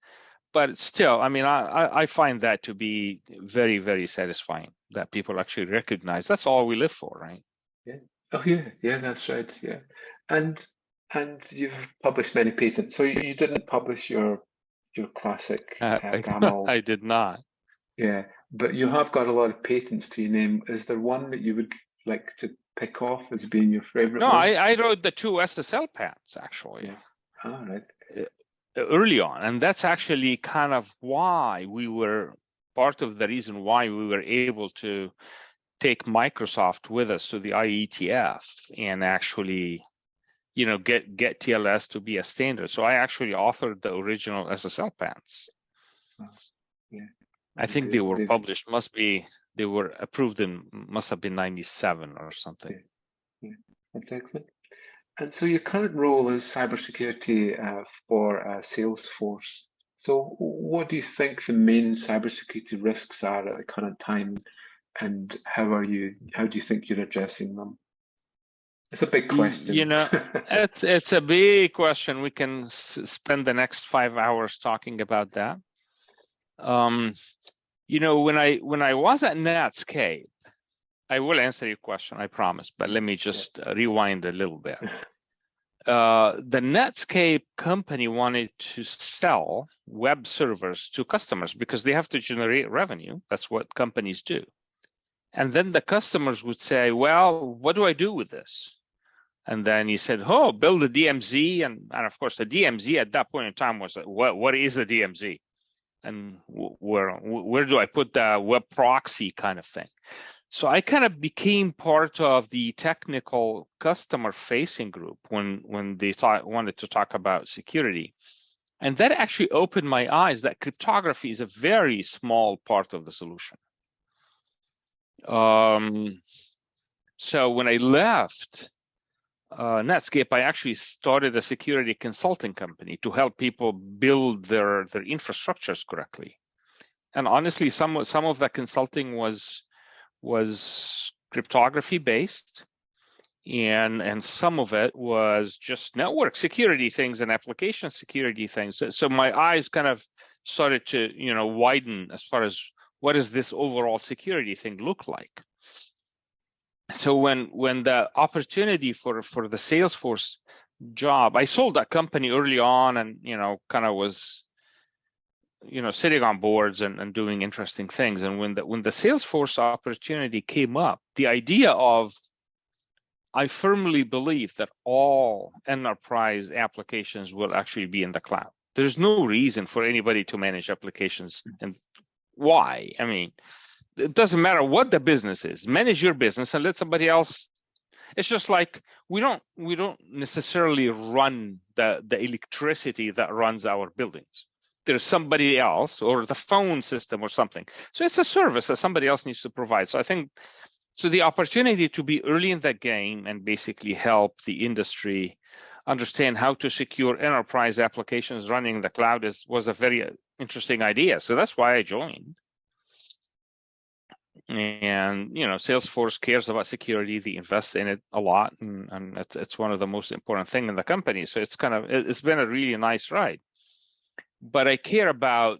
But still, I mean, I find that to be very, very satisfying that people actually recognize that's all we live for, right? Yeah. Oh, yeah, that's right. Yeah. And you've published many patents. So you didn't publish your classic ElGamal. I did not. Yeah, but you have got a lot of patents to your name. Is there one that you would like to pick off as being your favorite No, one? I wrote the 2 SSL patents actually. Yeah. All right. Early on, and that's actually kind of why we were part of the reason why we were able to take Microsoft with us to the IETF and actually get TLS to be a standard. So I actually authored the original SSL patents. Oh, yeah. I think they were published, they were approved must have been 97 or something. Yeah. That's excellent. And so your current role is cybersecurity for Salesforce. So what do you think the main cybersecurity risks are at the current time, and how do you think you're addressing them? It's a big question. It's a big question. We can spend the next 5 hours talking about that. When I was at Netscape, I will answer your question, I promise, but let me just rewind a little bit. The Netscape company wanted to sell web servers to customers because they have to generate revenue. That's what companies do. And then the customers would say, well, what do I do with this? And then he said, oh, build a DMZ. And of course, the DMZ at that point in time was, what is the DMZ? And where do I put the web proxy kind of thing? So I kind of became part of the technical customer-facing group when they wanted to talk about security. And that actually opened my eyes that cryptography is a very small part of the solution. So when I left Netscape, I actually started a security consulting company to help people build their infrastructures correctly. And honestly, some of that consulting was cryptography based, and some of it was just network security things and application security things. So my eyes kind of started to widen as far as what does this overall security thing look like. So when the opportunity for the Salesforce job, I sold that company early on, and kind of was sitting on boards and doing interesting things. And when the Salesforce opportunity came up, the idea of, I firmly believe that all enterprise applications will actually be in the cloud. There's no reason for anybody to manage applications. And why? I mean, it doesn't matter what the business is. Manage your business and let somebody else. It's just like we don't necessarily run the electricity that runs our buildings. There's somebody else, or the phone system or something. So it's a service that somebody else needs to provide. So I think the opportunity to be early in that game and basically help the industry understand how to secure enterprise applications running in the cloud was a very interesting idea. So that's why I joined. And Salesforce cares about security. They invest in it a lot, and it's one of the most important things in the company. So it's been a really nice ride. But I care about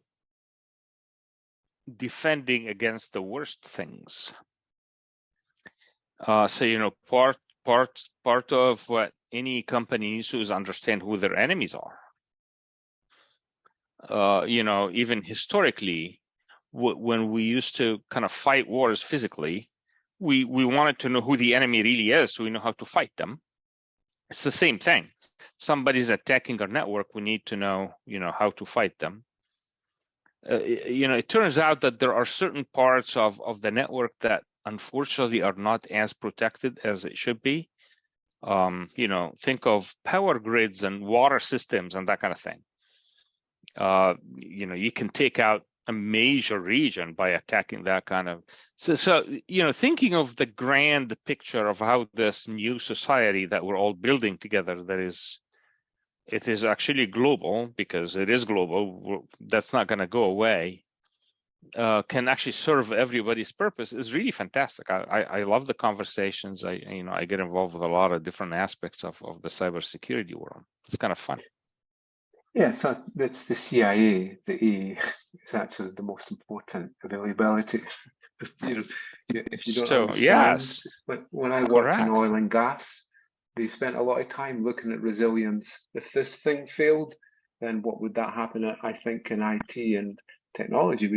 defending against the worst things. So part of what any company needs to is understand who their enemies are. Even historically, when we used to kind of fight wars physically, we wanted to know who the enemy really is, so we know how to fight them. It's the same thing. Somebody's attacking our network, we need to know, how to fight them. It turns out that there are certain parts of the network that unfortunately are not as protected as it should be. Think of power grids and water systems and that kind of thing. You can take out a major region by attacking that kind of. So thinking of the grand picture of how this new society that we're all building together, it is actually global, because it is global. That's not going to go away. Can actually serve everybody's purpose is really fantastic. I love the conversations. I get involved with a lot of different aspects of the cybersecurity world. It's kind of fun. Yeah, so it's the CIA. The E is actually the most important availability. If you don't So understand, yes, when I worked in correct. oil and gas, they spent a lot of time looking at resilience. If this thing failed, then what would that happen? I think in IT and technology,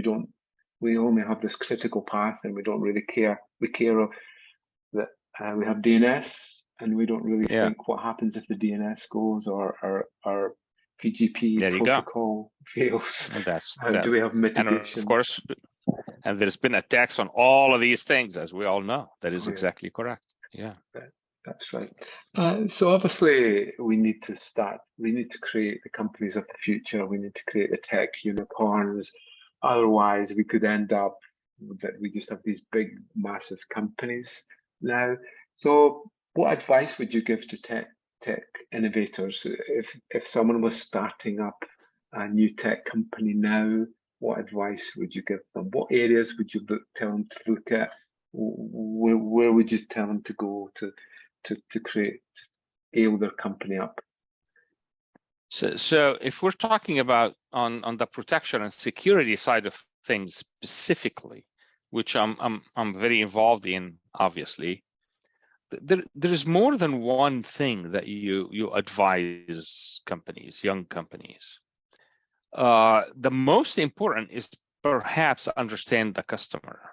we only have this critical path, and we don't really care. We care that we have DNS, and we don't really think what happens if the DNS goes, or our PGP There you go. protocol fails. And that's Do we have mitigation? And of course, and there's been attacks on all of these things, as we all know. That is exactly correct. Yeah. That's right. So obviously we need to create the companies of the future. We need to create the tech unicorns. Otherwise we could end up that we just have these big, massive companies now. So what advice would you give to tech innovators? If someone was starting up a new tech company now, what advice would you give them? What areas would you tell them to look at? Where would you tell them to go to scale their company up? So if we're talking about on the protection and security side of things specifically, which I'm very involved in, obviously, there is more than one thing that you advise companies, young companies. The most important is perhaps understand the customer.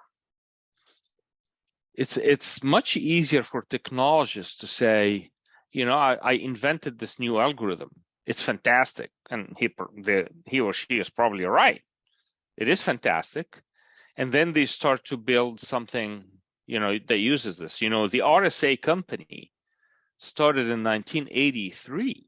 It's much easier for technologists to say, I invented this new algorithm. It's fantastic, and he or she is probably right. It is fantastic, and then they start to build something, that uses this. The RSA company started in 1983,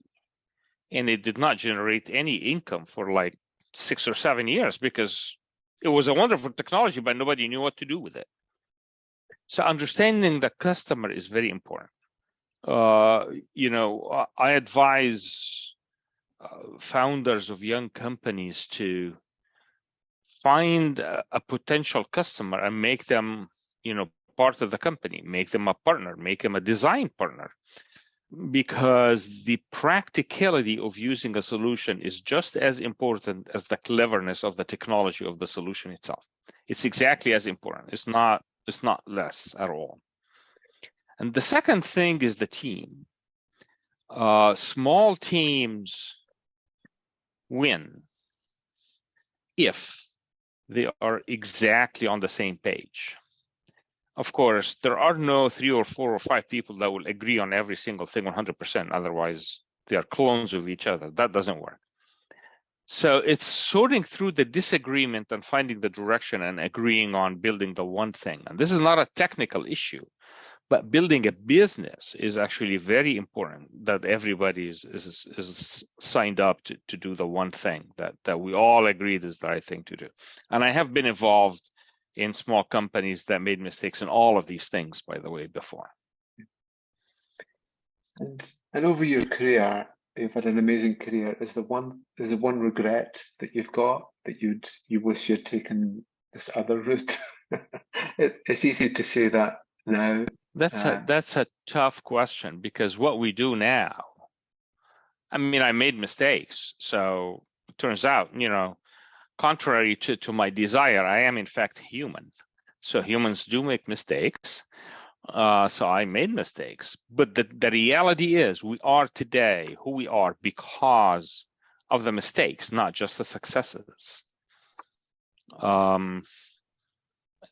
and it did not generate any income for like 6 or 7 years because it was a wonderful technology, but nobody knew what to do with it. So understanding the customer is very important. I advise founders of young companies to find a potential customer and make them, part of the company, make them a partner, make them a design partner, because the practicality of using a solution is just as important as the cleverness of the technology of the solution itself. It's exactly as important. It's not less at all. And the second thing is the team. Small teams win if they are exactly on the same page. Of course, there are no 3 or 4 or 5 people that will agree on every single thing 100%. Otherwise, they are clones of each other. That doesn't work. So it's sorting through the disagreement and finding the direction and agreeing on building the one thing. And this is not a technical issue, but building a business is actually very important, that everybody is signed up to do the one thing that we all agreed is the right thing to do. And I have been involved in small companies that made mistakes in all of these things, by the way, before. And over your career, you've had an amazing career. Is there one regret that you've got that you wish you'd taken this other route? It's easy to say that now. That's a tough question, because what we do now, I made mistakes. So it turns out, contrary to my desire, I am in fact human. So humans do make mistakes. So I made mistakes. But the reality is we are today who we are because of the mistakes, not just the successes.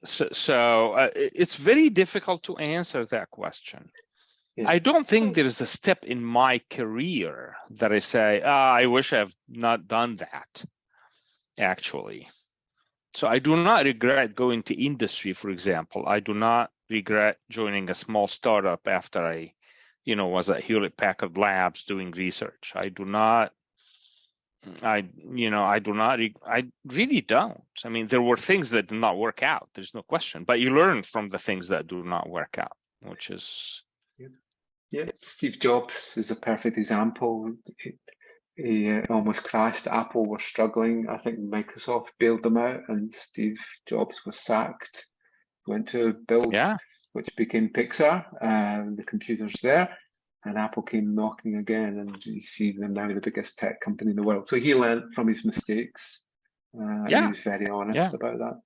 So it's very difficult to answer that question. Yeah. I don't think there is a step in my career that I say, I wish I've not done that, actually. So I do not regret going to industry, for example. I do not regret joining a small startup after I, was at Hewlett Packard Labs doing research. I do not I really don't. I mean, there were things that did not work out. There's no question, but you learn from the things that do not work out, which is. Yeah, Steve Jobs is a perfect example. He almost crashed. Apple were struggling. I think Microsoft bailed them out, and Steve Jobs was sacked. Went to build, which became Pixar. The computers there, and Apple came knocking again, and you see them now the biggest tech company in the world. So he learned from his mistakes, and he was very honest about that.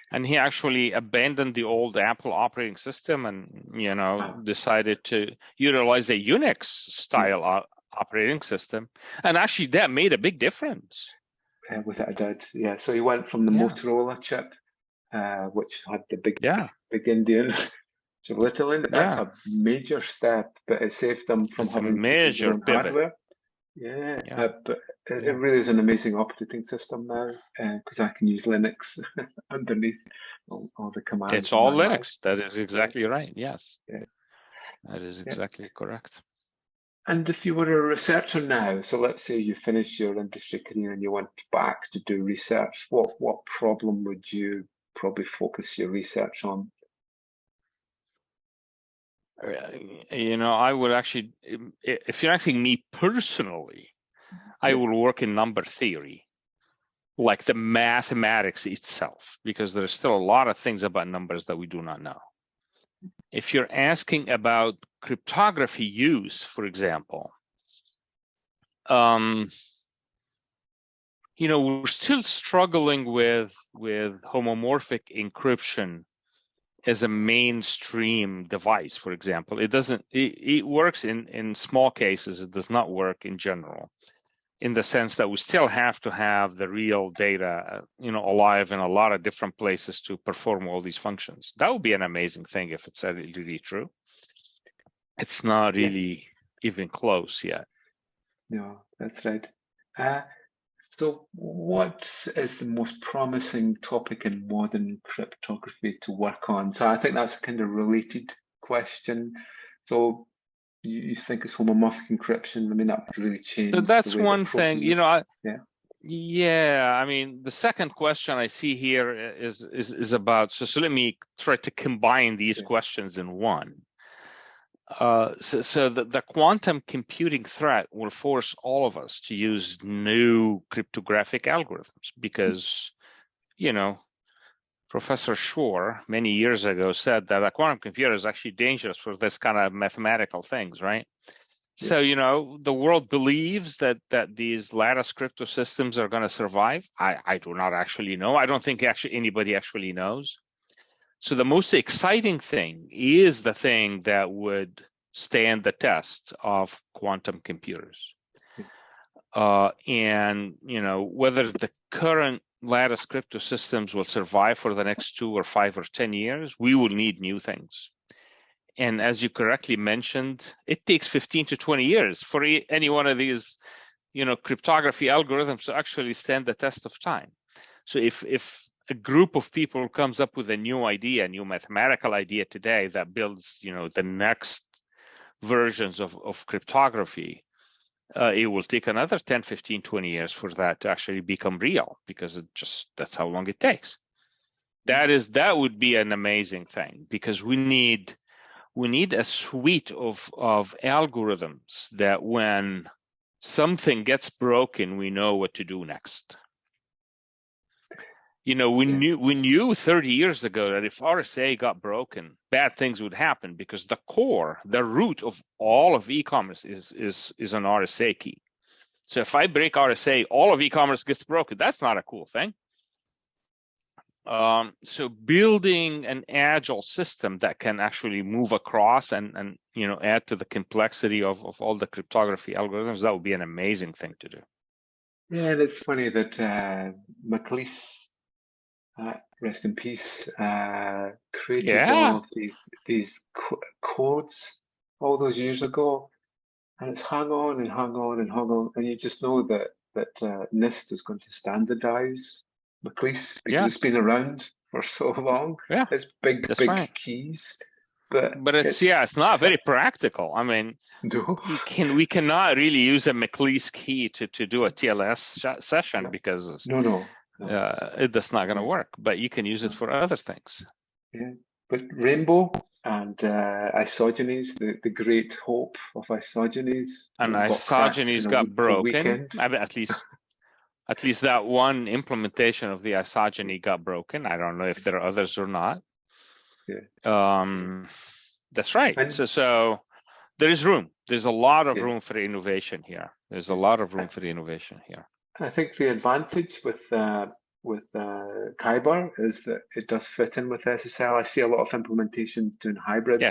And he actually abandoned the old Apple operating system and, decided to utilize a Unix style operating system. And actually that made a big difference. Without a doubt, yeah. So he went from the Motorola chip, which had the big Indian to little Indian. That's a major step, but it saved them from having to do their own hardware. But it really is an amazing operating system now, because I can use Linux underneath all the commands. It's all Linux. That is exactly right. Yes. That is exactly correct. And if you were a researcher now, so let's say you finished your industry career and you went back to do research, what problem would you probably focus your research on? I would actually, if you're asking me personally, I will work in number theory, like the mathematics itself, because there's still a lot of things about numbers that we do not know. If you're asking about cryptography use, for example, we're still struggling with homomorphic encryption as a mainstream device, for example. It works in small cases. It does not work in general, in the sense that we still have to have the real data, alive in a lot of different places to perform all these functions. That would be an amazing thing if it's really true. It's not really even close yet. No, that's right. So what is the most promising topic in modern cryptography to work on? So I think that's a kind of related question. So you think it's homomorphic encryption? I mean, that would really change. So that's the way one thing, Yeah, I mean, the second question I see here is about, so let me try to combine these questions in one. So the quantum computing threat will force all of us to use new cryptographic algorithms because, Professor Shor many years ago said that a quantum computer is actually dangerous for this kind of mathematical things, right? Yeah. So, the world believes that these lattice crypto systems are going to survive. I do not actually know. I don't think anybody actually knows. So the most exciting thing is the thing that would stand the test of quantum computers. And, whether the current lattice crypto systems will survive for the next 2 or 5 or 10 years, we will need new things. And as you correctly mentioned, it takes 15 to 20 years for any one of these, cryptography algorithms to actually stand the test of time. So if a group of people comes up with a new idea, a new mathematical idea today that builds, the next versions of cryptography, it will take another 10, 15, 20 years for that to actually become real, because that's how long it takes. That would be an amazing thing, because we need a suite of algorithms that when something gets broken, we know what to do next. We knew 30 years ago that if RSA got broken, bad things would happen, because the root of all of e-commerce is an RSA key. So if I break RSA, all of e-commerce gets broken. That's not a cool thing. So building an agile system that can actually move across and add to the complexity of all the cryptography algorithms, that would be an amazing thing to do. Yeah, and it's funny that McLeish, rest in peace, created all of these codes all those years ago, and it's hung on and hung on and hung on, and you just know that NIST is going to standardize McLeish because it's been around for so long. Yeah, it's big right. keys. But it's not very practical. I mean, no, we cannot really use a McLeese key to do a TLS session because no. that's not going to work. But you can use it for other things. Yeah, but Rainbow and Isogenies, the great hope of Isogenies, And Isogenies got broken. I mean, at least that one implementation of the isogeny got broken. I don't know if there are others or not. Yeah. That's right. And so there is room. There's a lot of room for innovation here. There's a lot of room for innovation here. I think the advantage with Kyber is that it does fit in with SSL. I see a lot of implementations doing hybrid,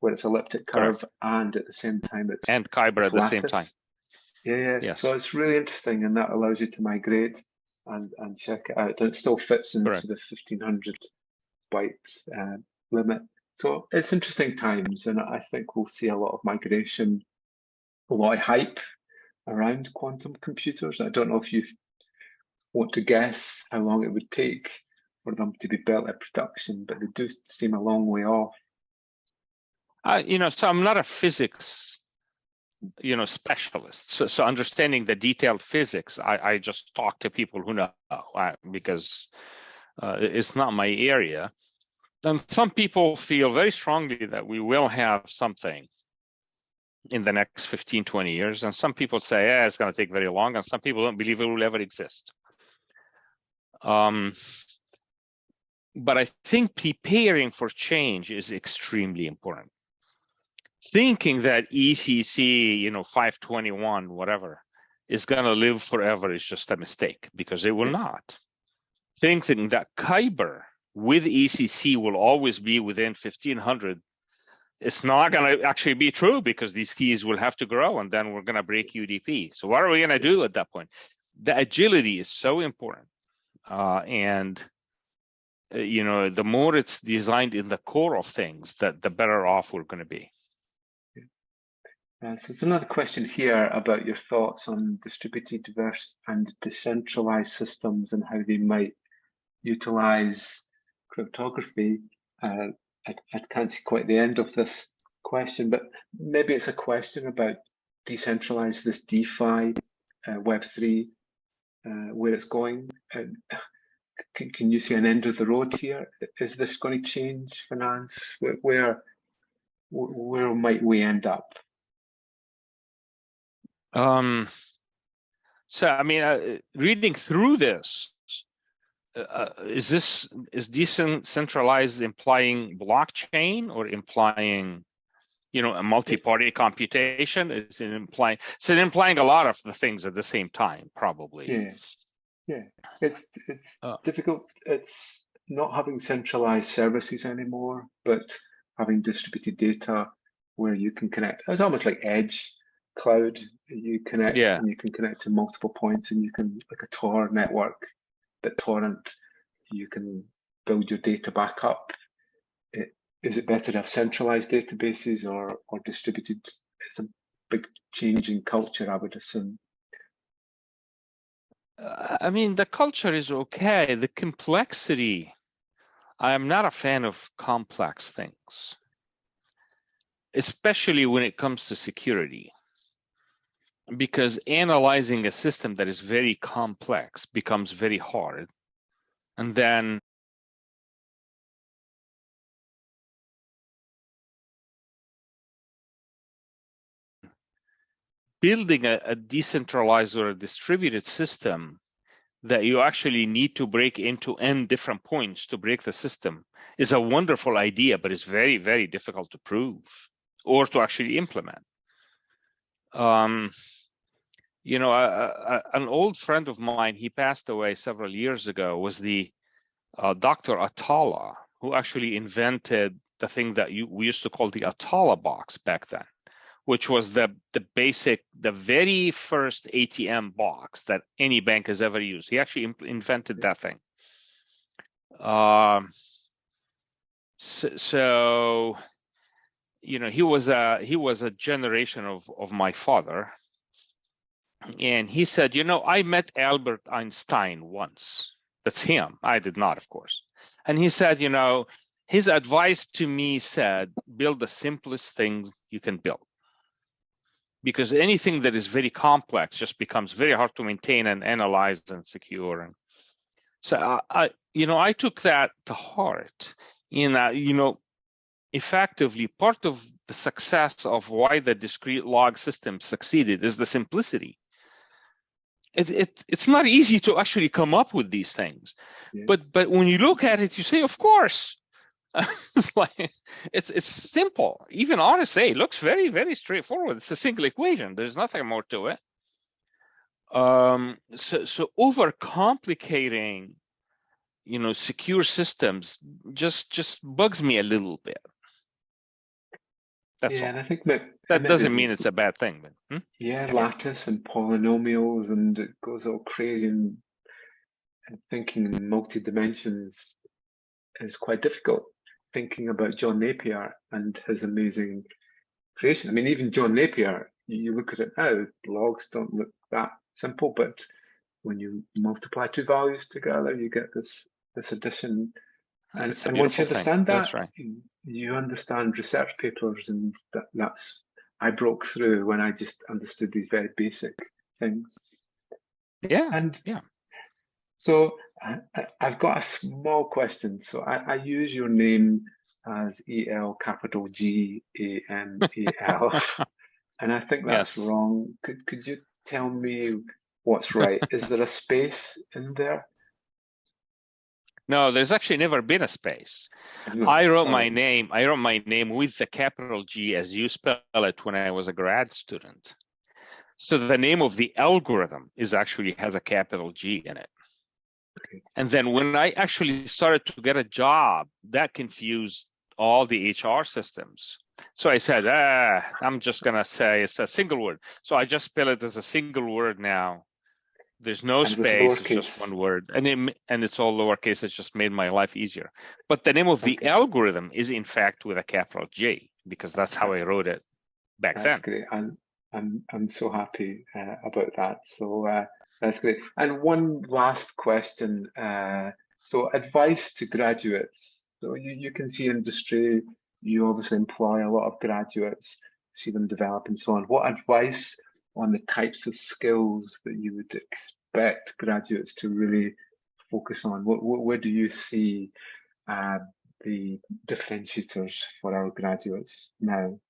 where it's elliptic curve and at the same time it's Kyber at the same time. Yeah. Yes. So it's really interesting, and that allows you to migrate and check it out. And it still fits into the 1500 bytes limit. So it's interesting times, and I think we'll see a lot of migration, a lot of hype around quantum computers. I don't know if you want to guess how long it would take for them to be built at production, but they do seem a long way off. So I'm not a physics, specialist. So understanding the detailed physics, I just talk to people who know because it's not my area. And some people feel very strongly that we will have something in the next 15, 20 years. And some people say, it's going to take very long. And some people don't believe it will ever exist. But I think preparing for change is extremely important. Thinking that ECC, 521, whatever, is going to live forever is just a mistake, because it will not. Thinking that Kyber with ECC will always be within 1500, it's not going to actually be true, because these keys will have to grow and then we're going to break UDP. So what are we going to do at that point? The agility is so important. And the more it's designed in the core of things, the better off we're going to be. So there's another question here about your thoughts on distributed, diverse, and decentralized systems and how they might utilize cryptography. I can't see quite the end of this question, but maybe it's a question about decentralized, this DeFi, Web3, where it's going. Can you see an end of the road here? Is this going to change finance? Where might we end up? So, I mean, reading through this, is decentralized implying blockchain or implying, a multi-party computation? Is it implying a lot of the things at the same time, probably? Yeah. It's difficult. It's not having centralized services anymore, but having distributed data where you can connect. It's almost like edge cloud. You connect and you can connect to multiple points, and you can, like a Tor network, BitTorrent, you can build your data back up. Is it better to have centralized databases or distributed? It's a big change in culture, I would assume. I mean, the culture is okay. The complexity, I am not a fan of complex things, especially when it comes to security, because analyzing a system that is very complex becomes very hard. And then building a decentralized or a distributed system that you actually need to break into n different points to break the system is a wonderful idea, but it's very, very difficult to prove or to actually implement. An old friend of mine, he passed away several years ago, was the Dr. Atala, who actually invented the thing that we used to call the Atala box back then, which was the very first ATM box that any bank has ever used. He actually invented that thing. He was a generation of my father, and he said, I met Albert Einstein once. That's him. I did not, of course. And he said, his advice to me said, build the simplest thing you can build. Because anything that is very complex just becomes very hard to maintain and analyze and secure. And so I took that to heart. Effectively, part of the success of why the discrete log system succeeded is the simplicity. It's not easy to actually come up with these things, but when you look at it, you say, of course. It's like it's simple. Even RSA looks very, very straightforward. It's a single equation. There's nothing more to it. So overcomplicating, secure systems just bugs me a little bit. That's all. And I think that doesn't mean it's a bad thing. But, lattice and polynomials, and it goes all crazy, and thinking in multi-dimensions is quite difficult. Thinking about John Napier and his amazing creation. I mean, even John Napier, you look at it now, logs don't look that simple, but when you multiply two values together, you get this addition. And once you understand that, right. You understand research papers, and I broke through when I just understood these very basic things. So I've got a small question. So I use your name as EL capital GAMAL, and I think that's wrong. Could you tell me what's right? Is there a space in there? No, there's actually never been a space. I wrote my name with the capital G as you spell it when I was a grad student. So the name of the algorithm has a capital G in it. Okay. And then when I actually started to get a job, that confused all the HR systems. So I said, I'm just going to say it's a single word. So I just spell it as a single word now. There's no space, it's just one word. And it's all lowercase. It's just made my life easier. But the name of the algorithm is, in fact, with a capital J, because that's how I wrote it back then. That's great. I'm so happy about that. So that's great. And one last question. So advice to graduates. So you can see industry, you obviously employ a lot of graduates, see them develop and so on. What advice on the types of skills that you would expect graduates to really focus on? Where do you see the differentiators for our graduates now?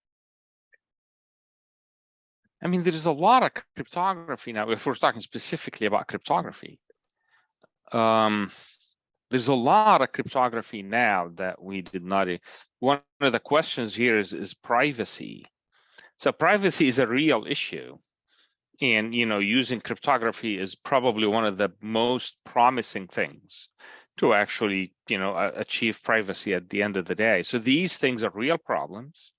I mean, there is a lot of cryptography now. If we're talking specifically about cryptography, there's a lot of cryptography now that we did not. One of the questions here is privacy. So privacy is a real issue. And, using cryptography is probably one of the most promising things to actually, achieve privacy at the end of the day. So these things are real problems.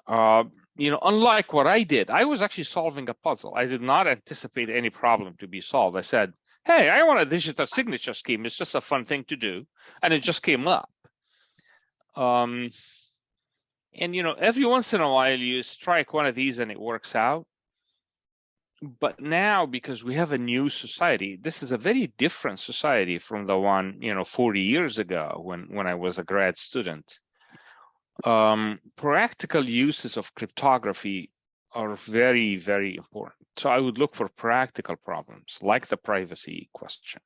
Unlike what I did, I was actually solving a puzzle. I did not anticipate any problem to be solved. I said, hey, I want a digital signature scheme. It's just a fun thing to do. And it just came up. And, every once in a while you strike one of these and it works out. But now, because we have a new society, this is a very different society from the one, 40 years ago when I was a grad student. Practical uses of cryptography are very, very important. So I would look for practical problems like the privacy question.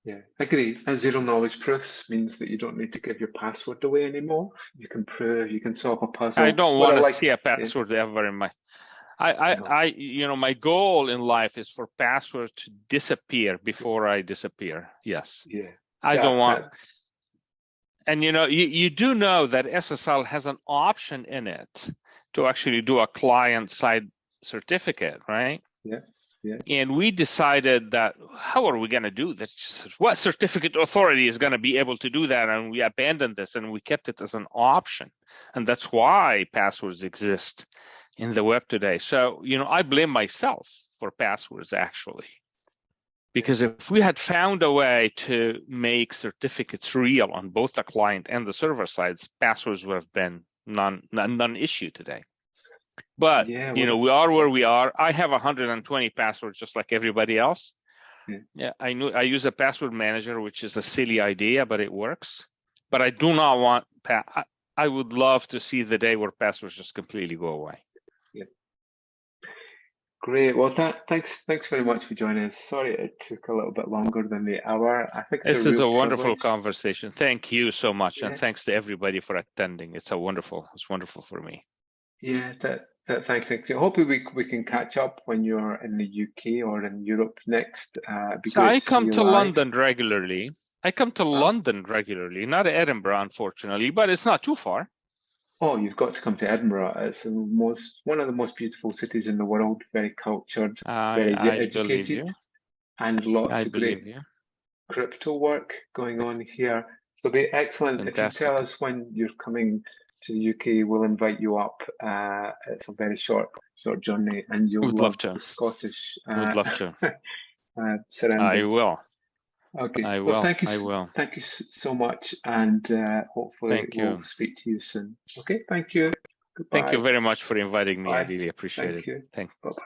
Yeah, I agree. And zero knowledge proofs means that you don't need to give your password away anymore. You can prove, you can solve a puzzle. I don't want to see a password ever in my... my goal in life is for passwords to disappear before I disappear. Yes. Yeah. I don't want. And you do know that SSL has an option in it to actually do a client-side certificate, right? Yeah. Yeah. And we decided that how are we going to do that? What certificate authority is going to be able to do that? And we abandoned this and we kept it as an option. And that's why passwords exist in the web today. So, I blame myself for passwords, actually, because if we had found a way to make certificates real on both the client and the server sides, passwords would have been non-issue today. But, we are where we are. I have 120 passwords just like everybody else. Yeah, I use a password manager, which is a silly idea, but it works. but I do not want, I would love to see the day where passwords just completely go away. Yeah. Great. Well, thanks very much for joining us. Sorry it took a little bit longer than the hour. I think it's This a is real a wonderful privilege. conversation. Thank you so much. Yeah. And thanks to everybody for attending. It's wonderful for me. Yeah, thanks. Hopefully we can catch up when you're in the UK or in Europe next. It'd be So great I to see come you to live. London regularly. I come to Oh. London regularly, not Edinburgh, unfortunately, but it's not too far. Oh, you've got to come to Edinburgh. It's one of the most beautiful cities in the world. Very cultured, very I believe educated, you. and lots I of great believe you. crypto work going on here. So it'll be excellent. Fantastic. If you tell us when you're coming to the UK, we'll invite you up. It's a very short journey, and you'll love the Scottish Would love to. surroundings. I will. Okay. I Well, will. thank you. I will. Thank you so much, and hopefully we'll speak to you soon. Okay. Thank you. Goodbye. Thank you very much for inviting me. Bye. I really appreciate it. Thank you. Thanks. Bye-bye.